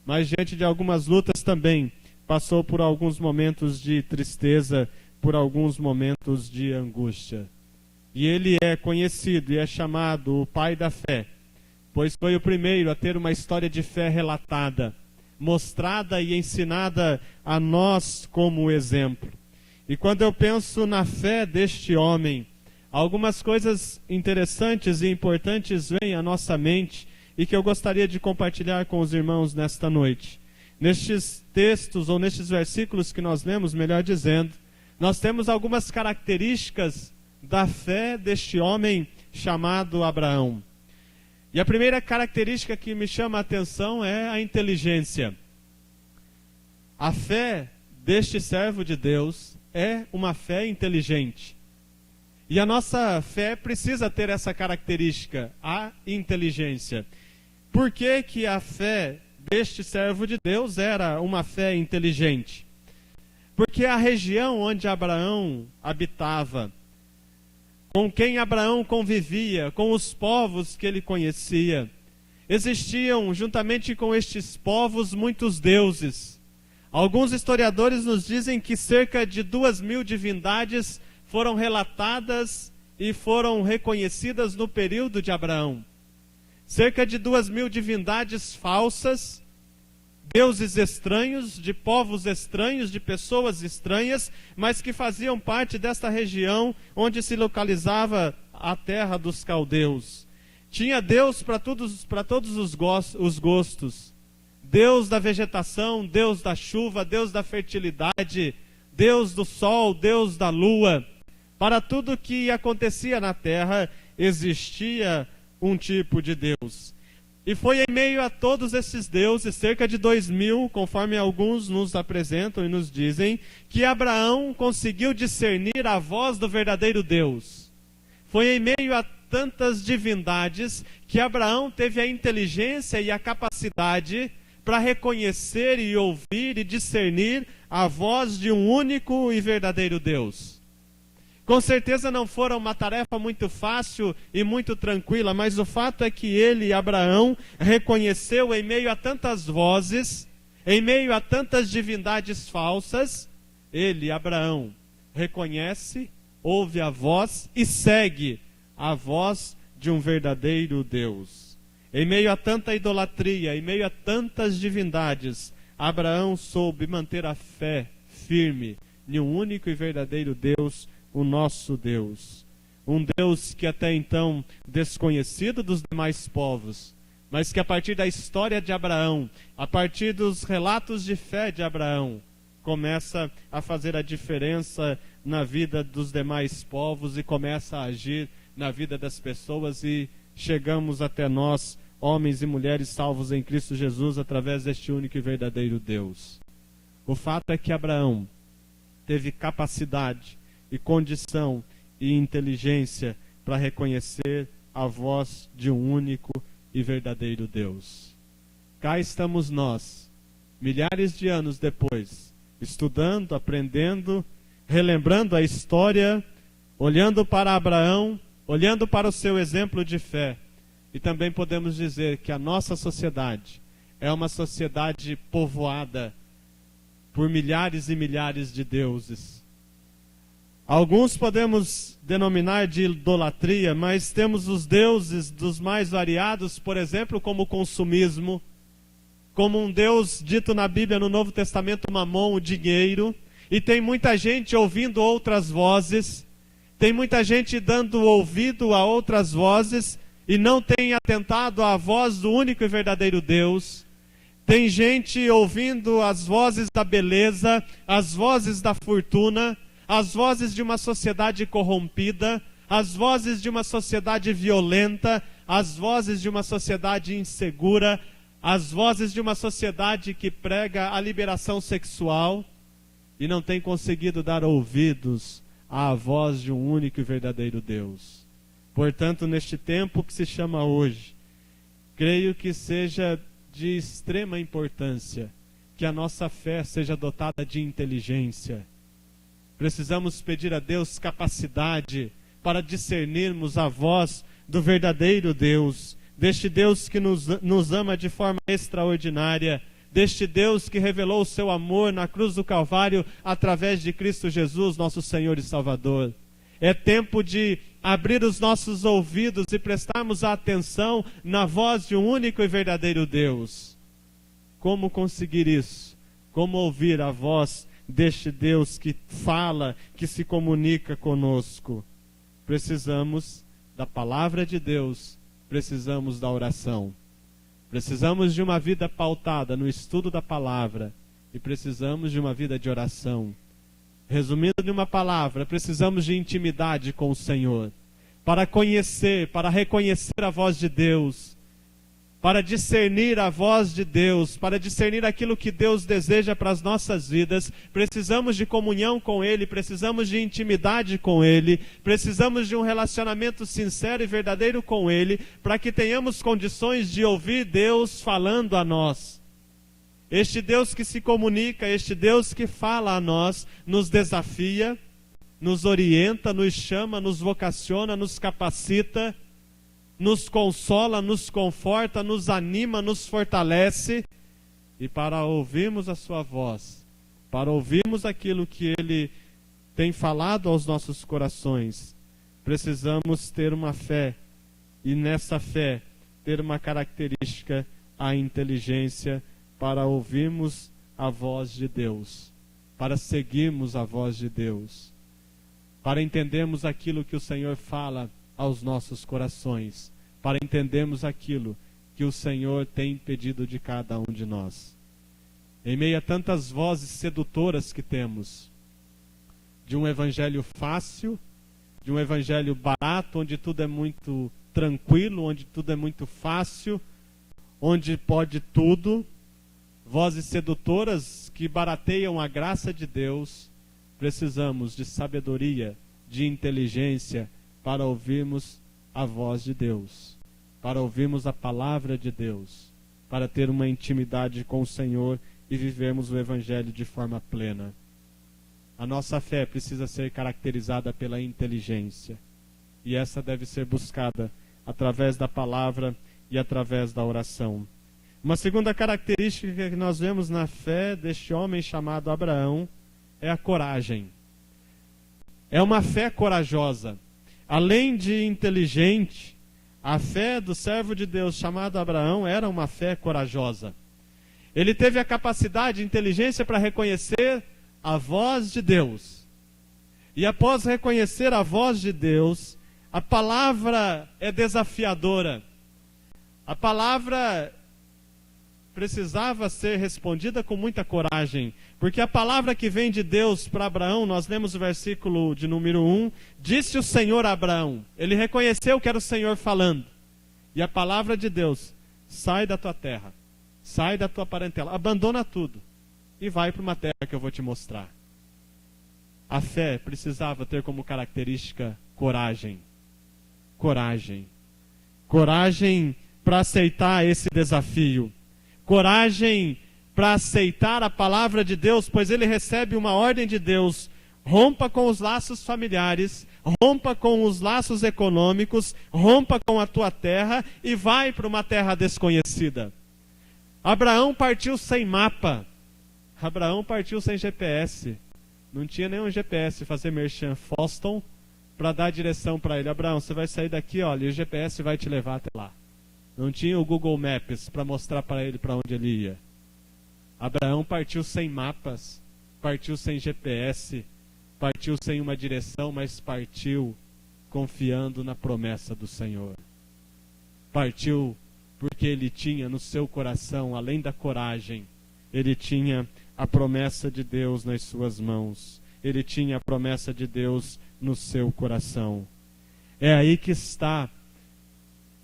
Speaker 3: mas diante de algumas lutas também passou por alguns momentos de tristeza, por alguns momentos de angústia. E ele é conhecido e é chamado o pai da fé, pois foi o primeiro a ter uma história de fé relatada, mostrada e ensinada a nós como exemplo. E quando eu penso na fé deste homem, algumas coisas interessantes e importantes vêm à nossa mente e que eu gostaria de compartilhar com os irmãos nesta noite. Nestes textos, ou nestes versículos que nós lemos, melhor dizendo, nós temos algumas características da fé deste homem chamado Abraão. E a primeira característica que me chama a atenção é a inteligência. A fé deste servo de Deus é uma fé inteligente. E a nossa fé precisa ter essa característica, a inteligência. Por que que a fé deste servo de Deus era uma fé inteligente? porque a região onde Abraão habitava, com quem Abraão convivia, com os povos que ele conhecia, existiam, juntamente com estes povos, muitos deuses. Alguns historiadores nos dizem que cerca de 2.000 divindades foram relatadas e foram reconhecidas no período de Abraão. Cerca de 2.000 divindades falsas, deuses estranhos, de povos estranhos, de pessoas estranhas, mas que faziam parte desta região onde se localizava a terra dos caldeus. Tinha Deus para todos os gostos. Deus da vegetação, Deus da chuva, Deus da fertilidade, Deus do sol, Deus da lua. Para tudo que acontecia na terra, existia um tipo de Deus. E foi em meio a todos esses deuses, cerca de 2.000, conforme alguns nos apresentam e nos dizem, que Abraão conseguiu discernir a voz do verdadeiro Deus. Foi em meio a tantas divindades que Abraão teve a inteligência e a capacidade para reconhecer e ouvir e discernir a voz de um único e verdadeiro Deus. Com certeza não foi uma tarefa muito fácil e muito tranquila, mas o fato é que ele, Abraão, reconheceu em meio a tantas vozes, em meio a tantas divindades falsas, ele, Abraão, reconhece, ouve a voz e segue a voz de um verdadeiro Deus. Em meio a tanta idolatria, em meio a tantas divindades, Abraão soube manter a fé firme em um único e verdadeiro Deus, o nosso Deus. Um Deus que até então desconhecido dos demais povos, mas que a partir da história de Abraão, a partir dos relatos de fé de Abraão, começa a fazer a diferença na vida dos demais povos e começa a agir na vida das pessoas, e chegamos até nós, homens e mulheres salvos em Cristo Jesus, através deste único e verdadeiro Deus. O fato é que Abraão teve capacidade e condição e inteligência para reconhecer a voz de um único e verdadeiro Deus. Cá estamos nós, milhares de anos depois, estudando, aprendendo, relembrando a história, olhando para Abraão, olhando para o seu exemplo de fé. E também podemos dizer que a nossa sociedade é uma sociedade povoada por milhares e milhares de deuses. Alguns podemos denominar de idolatria, mas temos os deuses dos mais variados, por exemplo, como o consumismo, como um Deus dito na Bíblia, no Novo Testamento, Mamon, o dinheiro, e tem muita gente ouvindo outras vozes, tem muita gente dando ouvido a outras vozes, e não tem atentado à voz do único e verdadeiro Deus. Tem gente ouvindo as vozes da beleza, as vozes da fortuna, as vozes de uma sociedade corrompida, as vozes de uma sociedade violenta, as vozes de uma sociedade insegura, as vozes de uma sociedade que prega a liberação sexual, e não tem conseguido dar ouvidos à voz de um único e verdadeiro Deus. Portanto, neste tempo que se chama hoje, creio que seja de extrema importância que a nossa fé seja dotada de inteligência. Precisamos pedir a Deus capacidade para discernirmos a voz do verdadeiro Deus, deste Deus que nos ama de forma extraordinária, deste Deus que revelou o seu amor na cruz do Calvário através de Cristo Jesus, nosso Senhor e Salvador. É tempo de abrir os nossos ouvidos e prestarmos atenção na voz de um único e verdadeiro Deus. Como conseguir isso? Como ouvir a voz deste Deus que fala, que se comunica conosco? Precisamos da palavra de Deus, precisamos da oração. Precisamos de uma vida pautada no estudo da palavra e precisamos de uma vida de oração. Resumindo em uma palavra, precisamos de intimidade com o Senhor, para conhecer, para reconhecer a voz de Deus, para discernir a voz de Deus, para discernir aquilo que Deus deseja para as nossas vidas. Precisamos de comunhão com Ele, precisamos de intimidade com Ele, precisamos de um relacionamento sincero e verdadeiro com Ele, para que tenhamos condições de ouvir Deus falando a nós. Este Deus que se comunica, este Deus que fala a nós, nos desafia, nos orienta, nos chama, nos vocaciona, nos capacita, nos consola, nos conforta, nos anima, nos fortalece. E para ouvirmos a sua voz, para ouvirmos aquilo que Ele tem falado aos nossos corações, precisamos ter uma fé, e nessa fé ter uma característica, a inteligência, para ouvirmos a voz de Deus, para seguirmos a voz de Deus, para entendermos aquilo que o Senhor fala aos nossos corações, para entendermos aquilo que o Senhor tem pedido de cada um de nós. Em meio a tantas vozes sedutoras que temos, de um evangelho fácil, de um evangelho barato, onde tudo é muito tranquilo, onde tudo é muito fácil, onde pode tudo, vozes sedutoras que barateiam a graça de Deus, precisamos de sabedoria, de inteligência, para ouvirmos a voz de Deus, para ouvirmos a palavra de Deus, para ter uma intimidade com o Senhor e vivermos o Evangelho de forma plena. A nossa fé precisa ser caracterizada pela inteligência, e essa deve ser buscada através da palavra e através da oração. Uma segunda característica que nós vemos na fé deste homem chamado Abraão é a coragem. É uma fé corajosa. Além de inteligente, a fé do servo de Deus chamado Abraão era uma fé corajosa. Ele teve a capacidade e inteligência para reconhecer a voz de Deus. E após reconhecer a voz de Deus, a palavra é desafiadora. A palavra precisava ser respondida com muita coragem, porque a palavra que vem de Deus para Abraão, nós lemos o versículo de número 1, disse o Senhor a Abraão, ele reconheceu que era o Senhor falando, e a palavra de Deus, sai da tua terra, sai da tua parentela, abandona tudo, e vai para uma terra que eu vou te mostrar. A fé precisava ter como característica coragem, coragem, coragem para aceitar esse desafio, coragem para aceitar a palavra de Deus, pois ele recebe uma ordem de Deus: rompa com os laços familiares, rompa com os laços econômicos, rompa com a tua terra e vai para uma terra desconhecida. Abraão partiu sem mapa, Abraão partiu sem GPS, não tinha nenhum GPS, fazer merchan Foston para dar direção para ele. Abraão, você vai sair daqui, olha, e o GPS vai te levar até lá. Não tinha o Google Maps para mostrar para ele para onde ele ia. Abraão partiu sem mapas, partiu sem GPS, partiu sem uma direção, mas partiu confiando na promessa do Senhor. Partiu porque ele tinha no seu coração, além da coragem, ele tinha a promessa de Deus nas suas mãos. Ele tinha a promessa de Deus no seu coração. É aí que está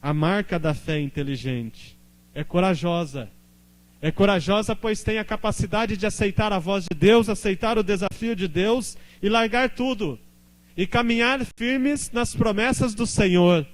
Speaker 3: a marca da fé inteligente. É corajosa. É corajosa, pois tem a capacidade de aceitar a voz de Deus, aceitar o desafio de Deus e largar tudo. E caminhar firmes nas promessas do Senhor.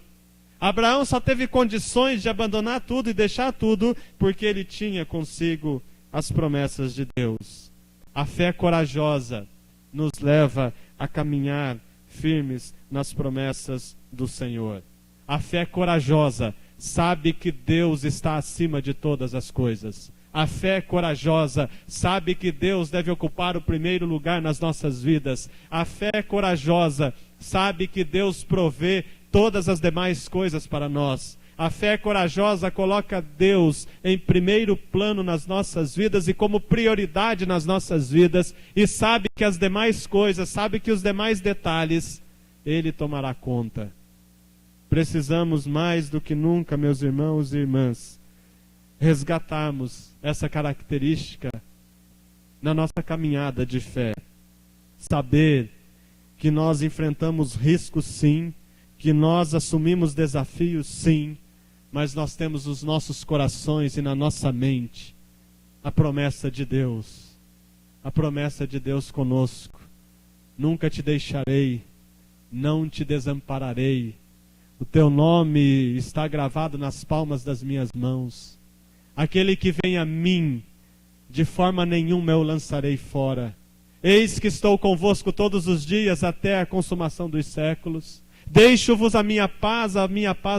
Speaker 3: Abraão só teve condições de abandonar tudo e deixar tudo porque ele tinha consigo as promessas de Deus. A fé corajosa nos leva a caminhar firmes nas promessas do Senhor. A fé corajosa sabe que Deus está acima de todas as coisas. A fé corajosa sabe que Deus deve ocupar o primeiro lugar nas nossas vidas. A fé corajosa sabe que Deus provê todas as demais coisas para nós. A fé corajosa coloca Deus em primeiro plano nas nossas vidas e como prioridade nas nossas vidas, e sabe que as demais coisas, sabe que os demais detalhes, Ele tomará conta. Precisamos mais do que nunca, meus irmãos e irmãs, resgatarmos essa característica na nossa caminhada de fé. Saber que nós enfrentamos riscos, sim, que nós assumimos desafios, sim, mas nós temos nos nossos corações e na nossa mente a promessa de Deus. A promessa de Deus conosco. Nunca te deixarei, não te desampararei. O teu nome está gravado nas palmas das minhas mãos. Aquele que vem a mim, de forma nenhuma eu lançarei fora. Eis que estou convosco todos os dias até a consumação dos séculos. Deixo-vos a minha paz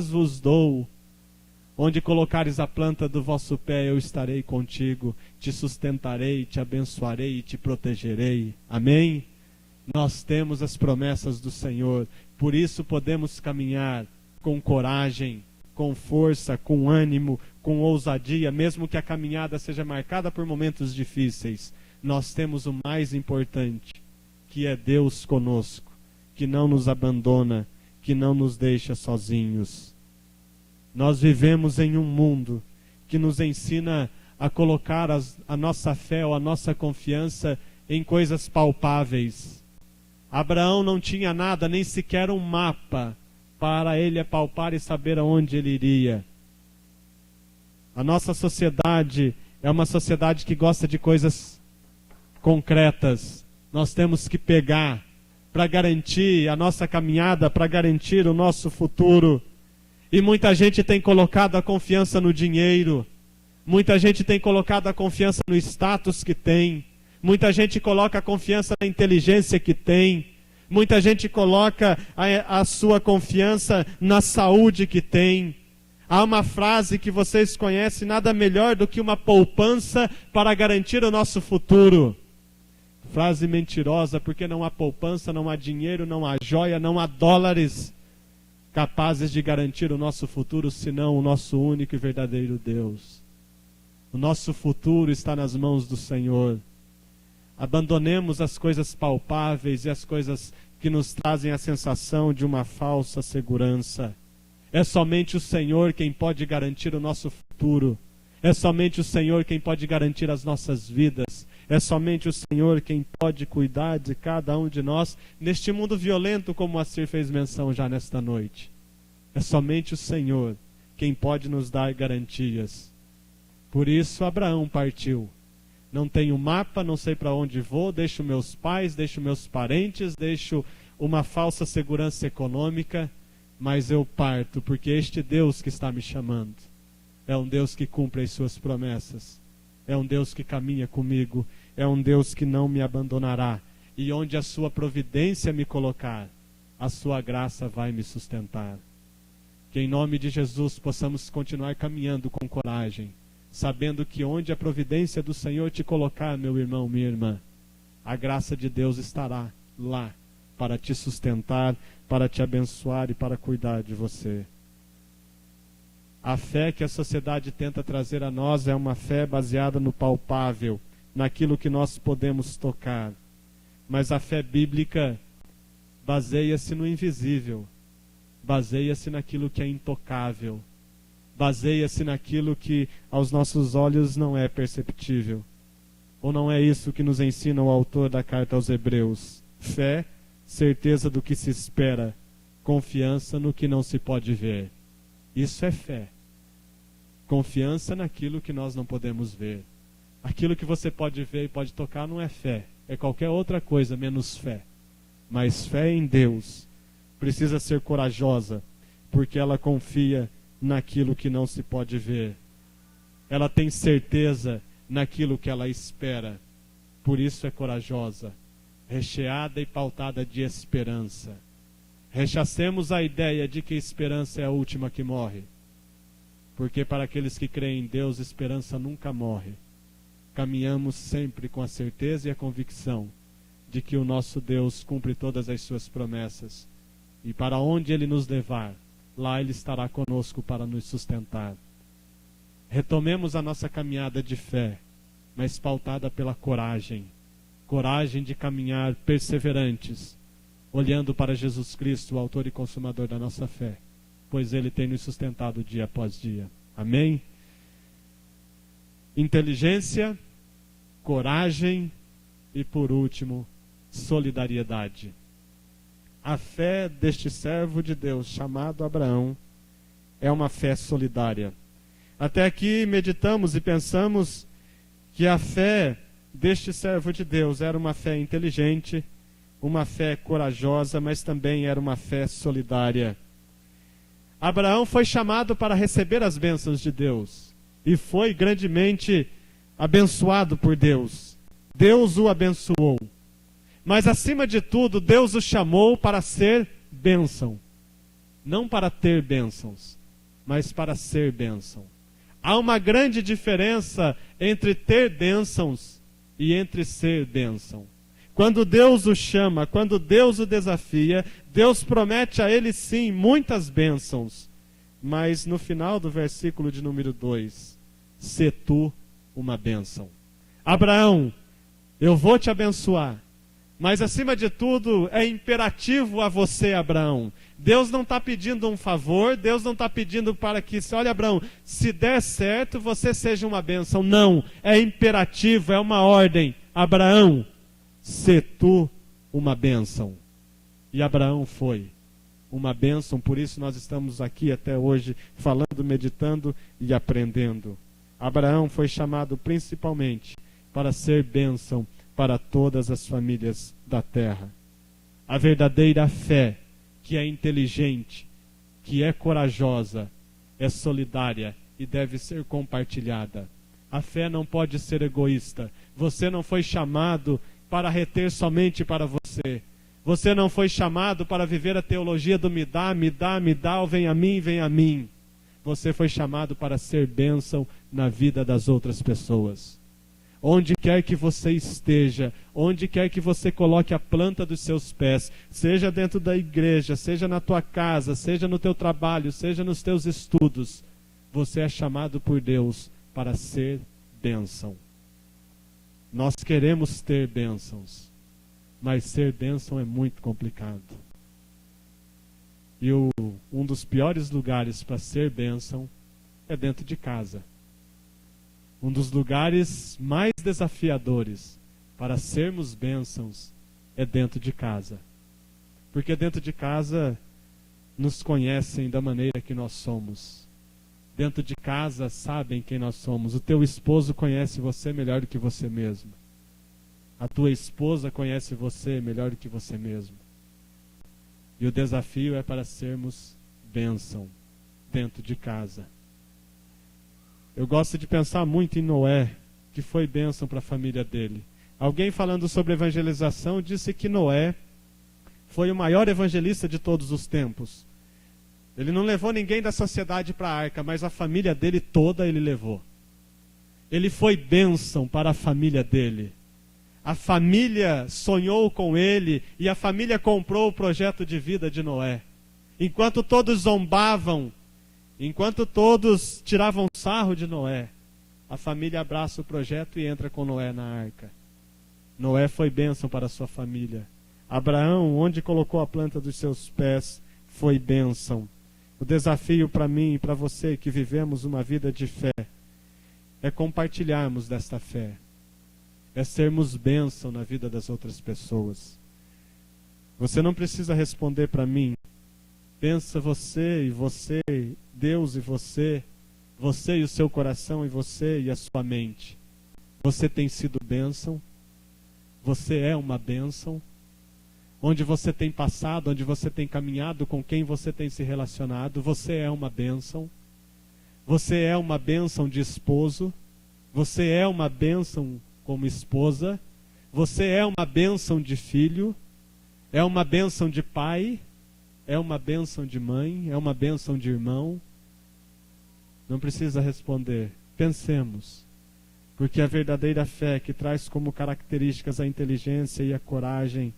Speaker 3: vos dou. Onde colocares a planta do vosso pé, eu estarei contigo, te sustentarei, te abençoarei e te protegerei. Amém? Nós temos as promessas do Senhor, por isso podemos caminhar com coragem, com força, com ânimo, com ousadia, mesmo que a caminhada seja marcada por momentos difíceis. Nós temos o mais importante, que é Deus conosco, que não nos abandona, que não nos deixa sozinhos. Nós vivemos em um mundo que nos ensina a colocar a nossa fé ou a nossa confiança em coisas palpáveis. Abraão não tinha nada, nem sequer um mapa, para ele apalpar e saber aonde ele iria. A nossa sociedade é uma sociedade que gosta de coisas concretas. Nós temos que pegar para garantir a nossa caminhada, para garantir o nosso futuro. E muita gente tem colocado a confiança no dinheiro. Muita gente tem colocado a confiança no status que tem. Muita gente coloca a confiança na inteligência que tem. Muita gente coloca a sua confiança na saúde que tem. Há uma frase que vocês conhecem, nada melhor do que uma poupança para garantir o nosso futuro. Frase mentirosa, porque não há poupança, não há dinheiro, não há joia, não há dólares capazes de garantir o nosso futuro, senão o nosso único e verdadeiro Deus. O nosso futuro está nas mãos do Senhor. Abandonemos as coisas palpáveis e as coisas que nos trazem a sensação de uma falsa segurança. É somente o Senhor quem pode garantir o nosso futuro. É somente o Senhor quem pode garantir as nossas vidas. É somente o Senhor quem pode cuidar de cada um de nós neste mundo violento, como o Assir fez menção já nesta noite. É somente o Senhor quem pode nos dar garantias. Por isso Abraão partiu. Não tenho mapa, não sei para onde vou, deixo meus pais, deixo meus parentes, deixo uma falsa segurança econômica, mas eu parto, porque este Deus que está me chamando é um Deus que cumpre as suas promessas, é um Deus que caminha comigo, é um Deus que não me abandonará, e onde a sua providência me colocar, a sua graça vai me sustentar. Que em nome de Jesus possamos continuar caminhando com coragem, sabendo que onde a providência do Senhor te colocar, meu irmão, minha irmã, a graça de Deus estará lá para te sustentar, para te abençoar e para cuidar de você. A fé que a sociedade tenta trazer a nós é uma fé baseada no palpável, naquilo que nós podemos tocar. Mas a fé bíblica baseia-se no invisível, baseia-se naquilo que é intocável, baseia-se naquilo que aos nossos olhos não é perceptível. Ou não é isso que nos ensina o autor da carta aos Hebreus? Fé, certeza do que se espera, confiança no que não se pode ver. Isso é fé. Confiança naquilo que nós não podemos ver. Aquilo que você pode ver e pode tocar não é fé, é qualquer outra coisa menos fé. Mas fé em Deus precisa ser corajosa, porque ela confia naquilo que não se pode ver. Ela tem certeza naquilo que ela espera. Por isso é corajosa, recheada e pautada de esperança. Rechacemos a ideia de que esperança é a última que morre. Porque para aqueles que creem em Deus, esperança nunca morre. Caminhamos sempre com a certeza e a convicção de que o nosso Deus cumpre todas as suas promessas. E para onde Ele nos levar, lá Ele estará conosco para nos sustentar. Retomemos a nossa caminhada de fé, mas pautada pela coragem. Coragem de caminhar perseverantes, olhando para Jesus Cristo, o autor e consumador da nossa fé, pois Ele tem nos sustentado dia após dia. Amém? Inteligência, coragem e, por último, solidariedade. A fé deste servo de Deus chamado Abraão é uma fé solidária. Até aqui meditamos e pensamos que a fé deste servo de Deus era uma fé inteligente, uma fé corajosa, mas também era uma fé solidária. Abraão foi chamado para receber as bênçãos de Deus e foi grandemente abençoado por Deus. Deus o abençoou. Mas acima de tudo, Deus o chamou para ser bênção. Não para ter bênçãos, mas para ser bênção. Há uma grande diferença entre ter bênçãos e entre ser bênção. Quando Deus o chama, quando Deus o desafia, Deus promete a ele sim muitas bênçãos. Mas no final do versículo de número 2, sê tu uma bênção. Abraão, eu vou te abençoar. Mas acima de tudo, é imperativo a você, Abraão. Deus não está pedindo um favor, Deus não está pedindo para que, olha, Abraão, se der certo, você seja uma bênção. Não, é imperativo, é uma ordem. Abraão, sê tu uma bênção. E Abraão foi uma bênção, por isso nós estamos aqui até hoje, falando, meditando e aprendendo. Abraão foi chamado principalmente para ser bênção para todas as famílias da terra. A verdadeira fé, que é inteligente, que é corajosa, é solidária e deve ser compartilhada. A fé não pode ser egoísta. Você não foi chamado para reter somente para você. Você não foi chamado para viver a teologia do me dá, me dá, me dá, ou vem a mim, vem a mim. Você foi chamado para ser bênção na vida das outras pessoas. Onde quer que você esteja, onde quer que você coloque a planta dos seus pés, seja dentro da igreja, seja na tua casa, seja no teu trabalho, seja nos teus estudos, você é chamado por Deus para ser bênção. Nós queremos ter bênçãos, mas ser bênção é muito complicado. E um dos piores lugares para ser bênção é dentro de casa. Um dos lugares mais desafiadores para sermos bênçãos é dentro de casa. Porque dentro de casa nos conhecem da maneira que nós somos. Dentro de casa sabem quem nós somos. O teu esposo conhece você melhor do que você mesmo. A tua esposa conhece você melhor do que você mesmo. E o desafio é para sermos bênção dentro de casa. Eu gosto de pensar muito em Noé, que foi bênção para a família dele. Alguém falando sobre evangelização disse que Noé foi o maior evangelista de todos os tempos. Ele não levou ninguém da sociedade para a arca, mas a família dele toda ele levou. Ele foi bênção para a família dele. A família sonhou com ele e a família comprou o projeto de vida de Noé. Enquanto todos zombavam, enquanto todos tiravam sarro de Noé, a família abraça o projeto e entra com Noé na arca. Noé foi bênção para a sua família. Abraão, onde colocou a planta dos seus pés, foi bênção. O desafio para mim e para você que vivemos uma vida de fé é compartilharmos desta fé. É sermos bênção na vida das outras pessoas. Você não precisa responder para mim. Pensa você, Deus e você e o seu coração e você e a sua mente. Você tem sido bênção? Você é uma bênção? Onde você tem passado, onde você tem caminhado, com quem você tem se relacionado, você é uma bênção? Você é uma bênção de esposo? Você é uma bênção como esposa? Você é uma bênção de filho? É uma bênção de pai? É uma bênção de mãe? É uma bênção de irmão? Não precisa responder. Pensemos. Porque a verdadeira fé que traz como características a inteligência e a coragem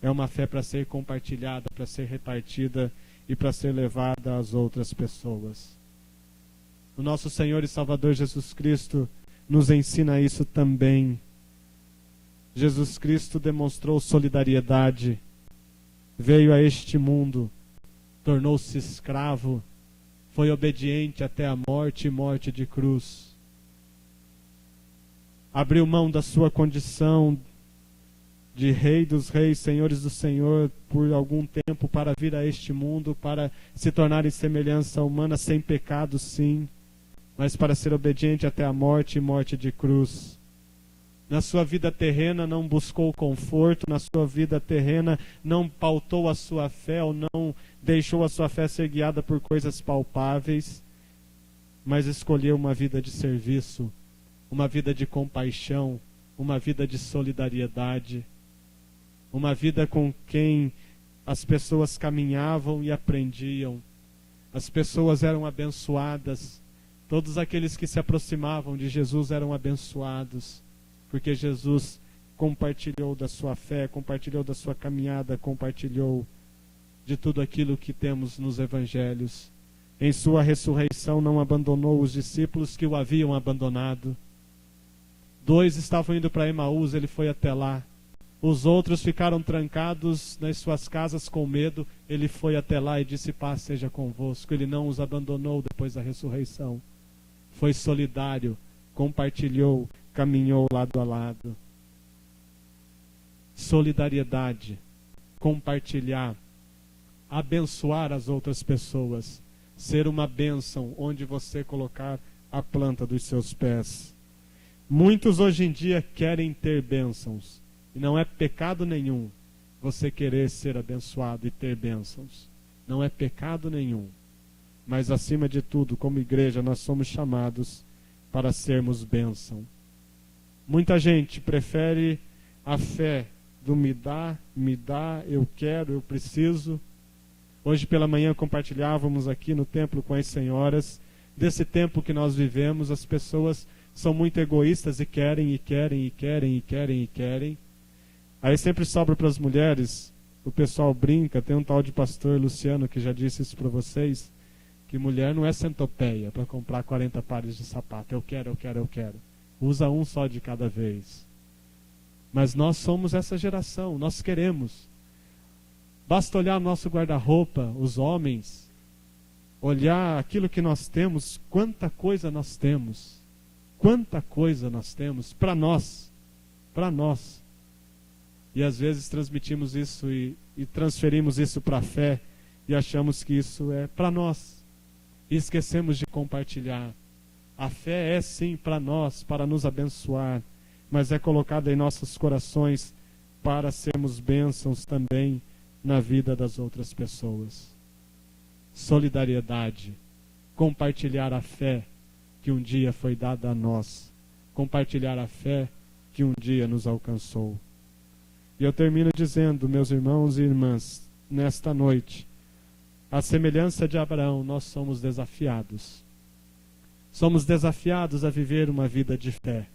Speaker 3: é uma fé para ser compartilhada, para ser repartida e para ser levada às outras pessoas. O nosso Senhor e Salvador Jesus Cristo nos ensina isso também. Jesus Cristo demonstrou solidariedade. Veio a este mundo, tornou-se escravo, foi obediente até a morte e morte de cruz. Abriu mão da sua condição de Rei dos Reis, Senhores do Senhor, por algum tempo para vir a este mundo, para se tornar em semelhança humana, sem pecado, sim, mas para ser obediente até a morte e morte de cruz. Na sua vida terrena não buscou conforto, na sua vida terrena não pautou a sua fé ou não deixou a sua fé ser guiada por coisas palpáveis, mas escolheu uma vida de serviço uma vida de compaixão, uma vida de solidariedade, uma vida com quem as pessoas caminhavam e aprendiam. As pessoas eram abençoadas. Todos aqueles que se aproximavam de Jesus eram abençoados, porque Jesus compartilhou da sua fé, compartilhou da sua caminhada, compartilhou de tudo aquilo que temos nos evangelhos. Em sua ressurreição não abandonou os discípulos que o haviam abandonado. 2 estavam indo para Emaús, ele foi até lá. Os outros ficaram trancados nas suas casas com medo, ele foi até lá e disse: paz seja convosco. Ele não os abandonou depois da ressurreição. Foi solidário, compartilhou, caminhou lado a lado. Solidariedade, compartilhar, abençoar as outras pessoas, ser uma bênção onde você colocar a planta dos seus pés. Muitos hoje em dia querem ter bênçãos, e não é pecado nenhum você querer ser abençoado e ter bênçãos. Não é pecado nenhum. Mas acima de tudo, como igreja, nós somos chamados para sermos bênção. Muita gente prefere a fé do me dá, eu quero, eu preciso. Hoje pela manhã compartilhávamos aqui no templo com as senhoras desse tempo que nós vivemos. As pessoas são muito egoístas e querem, e querem, e querem, e querem, e querem. Aí sempre sobra para as mulheres. O pessoal brinca, tem um tal de pastor Luciano que já disse isso para vocês, que mulher não é centopeia para comprar 40 pares de sapato. Eu quero, eu quero, eu quero. Usa um só de cada vez. Mas nós somos essa geração, nós queremos. Basta olhar nosso guarda-roupa, os homens, olhar aquilo que nós temos, quanta coisa nós temos. Quanta coisa nós temos para nós. Para nós. E às vezes transmitimos isso e transferimos isso para a fé e achamos que isso é para nós. E esquecemos de compartilhar. A fé é sim para nós, para nos abençoar, mas é colocada em nossos corações para sermos bênçãos também na vida das outras pessoas. Solidariedade, compartilhar a fé que um dia foi dada a nós, compartilhar a fé que um dia nos alcançou. E eu termino dizendo, meus irmãos e irmãs, nesta noite, à semelhança de Abraão, nós somos desafiados. Somos desafiados a viver uma vida de fé.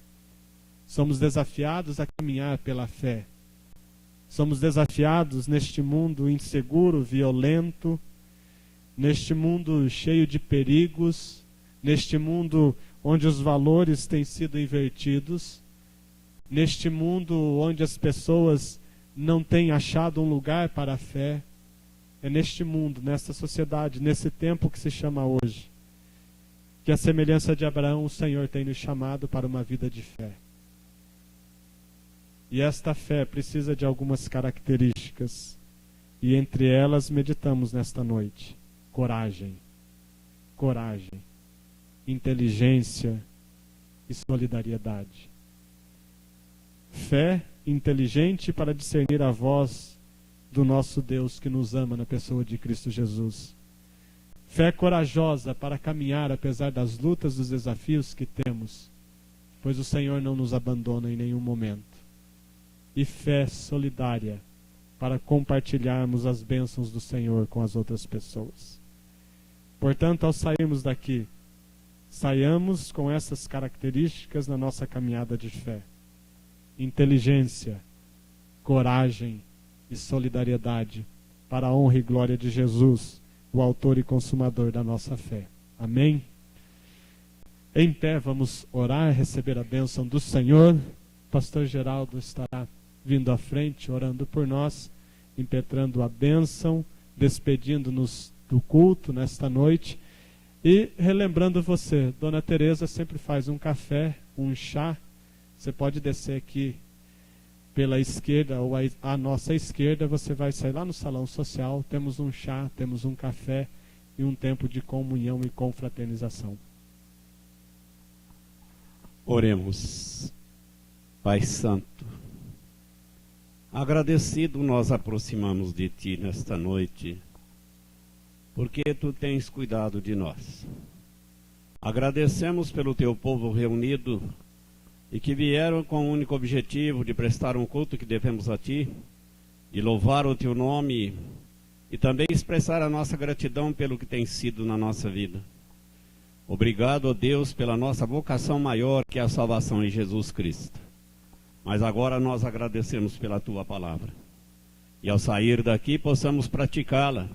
Speaker 3: Somos desafiados a caminhar pela fé. Somos desafiados neste mundo inseguro, violento, neste mundo cheio de perigos, neste mundo onde os valores têm sido invertidos, neste mundo onde as pessoas não têm achado um lugar para a fé. É neste mundo, nesta sociedade, nesse tempo que se chama hoje, que a semelhança de Abraão, o Senhor tem nos chamado para uma vida de fé. E esta fé precisa de algumas características, e entre elas meditamos nesta noite: coragem, inteligência e solidariedade. Fé inteligente para discernir a voz do nosso Deus que nos ama na pessoa de Cristo Jesus. Fé corajosa para caminhar apesar das lutas, dos desafios que temos, pois o Senhor não nos abandona em nenhum momento. E fé solidária para compartilharmos as bênçãos do Senhor com as outras pessoas. Portanto, ao sairmos daqui, saiamos com essas características na nossa caminhada de fé: inteligência, coragem e solidariedade, para a honra e glória de Jesus, o autor e consumador da nossa fé. Amém? Em pé, vamos orar, receber a bênção do Senhor. O pastor Geraldo estará vindo à frente, orando por nós, impetrando a bênção, despedindo-nos do culto nesta noite. E relembrando você, Dona Teresa sempre faz um café, um chá. Você pode descer aqui pela esquerda ou à nossa esquerda, você vai sair lá no salão social, temos um chá, temos um café e um tempo de comunhão e confraternização.
Speaker 7: Oremos. Pai Santo, agradecido nós aproximamos de Ti nesta noite, porque Tu tens cuidado de nós. Agradecemos pelo Teu povo reunido e que vieram com o único objetivo de prestar um culto que devemos a Ti, de louvar o Teu nome e também expressar a nossa gratidão pelo que tem sido na nossa vida. Obrigado, ó Deus, pela nossa vocação maior, que é a salvação em Jesus Cristo. Mas agora nós agradecemos pela Tua palavra. E ao sair daqui possamos praticá-la.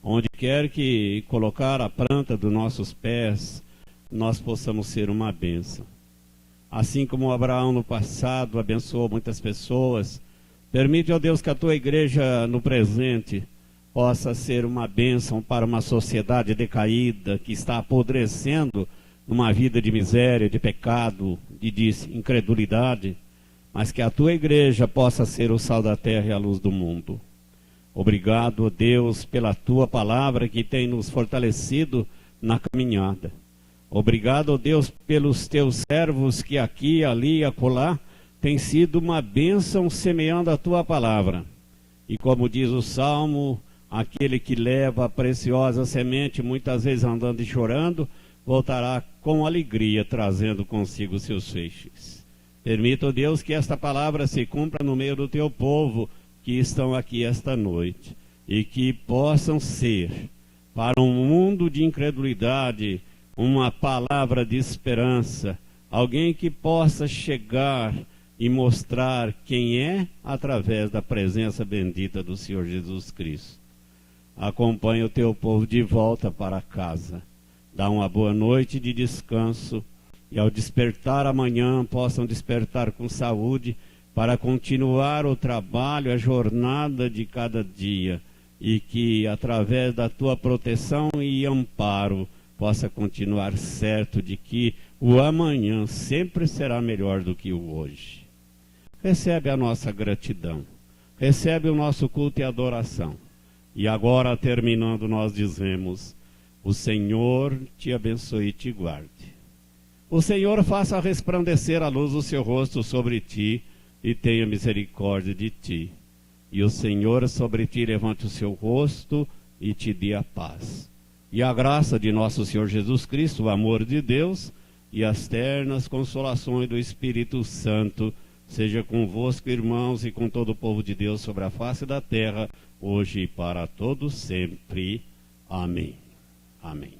Speaker 7: Onde quer que colocar a planta dos nossos pés, nós possamos ser uma bênção. Assim como Abraão no passado abençoou muitas pessoas, permite, ó Deus, que a Tua igreja no presente possa ser uma bênção para uma sociedade decaída, que está apodrecendo numa vida de miséria, de pecado, de incredulidade, mas que a Tua igreja possa ser o sal da terra e a luz do mundo. Obrigado, ó Deus, pela Tua palavra que tem nos fortalecido na caminhada. Obrigado, ó Deus, pelos Teus servos que aqui, ali e acolá têm sido uma bênção semeando a Tua palavra. E como diz o Salmo, aquele que leva a preciosa semente, muitas vezes andando e chorando, voltará com alegria, trazendo consigo seus feixes. Permita, ó Deus, que esta palavra se cumpra no meio do Teu povo que estão aqui esta noite, e que possam ser, para um mundo de incredulidade, uma palavra de esperança, alguém que possa chegar e mostrar quem é através da presença bendita do Senhor Jesus Cristo. Acompanha o Teu povo de volta para casa, dá uma boa noite de descanso, e ao despertar amanhã possam despertar com saúde, para continuar o trabalho, a jornada de cada dia, e que através da Tua proteção e amparo possa continuar certo de que o amanhã sempre será melhor do que o hoje. Recebe a nossa gratidão, recebe o nosso culto e adoração. E agora, terminando, nós dizemos: o Senhor te abençoe e te guarde. O Senhor faça resplandecer a luz do seu rosto sobre ti e tenha misericórdia de ti. E o Senhor sobre ti levante o seu rosto e te dê a paz. E a graça de nosso Senhor Jesus Cristo, o amor de Deus e as ternas consolações do Espírito Santo seja convosco, irmãos, e com todo o povo de Deus sobre a face da terra, hoje e para todos sempre. Amém. Amém.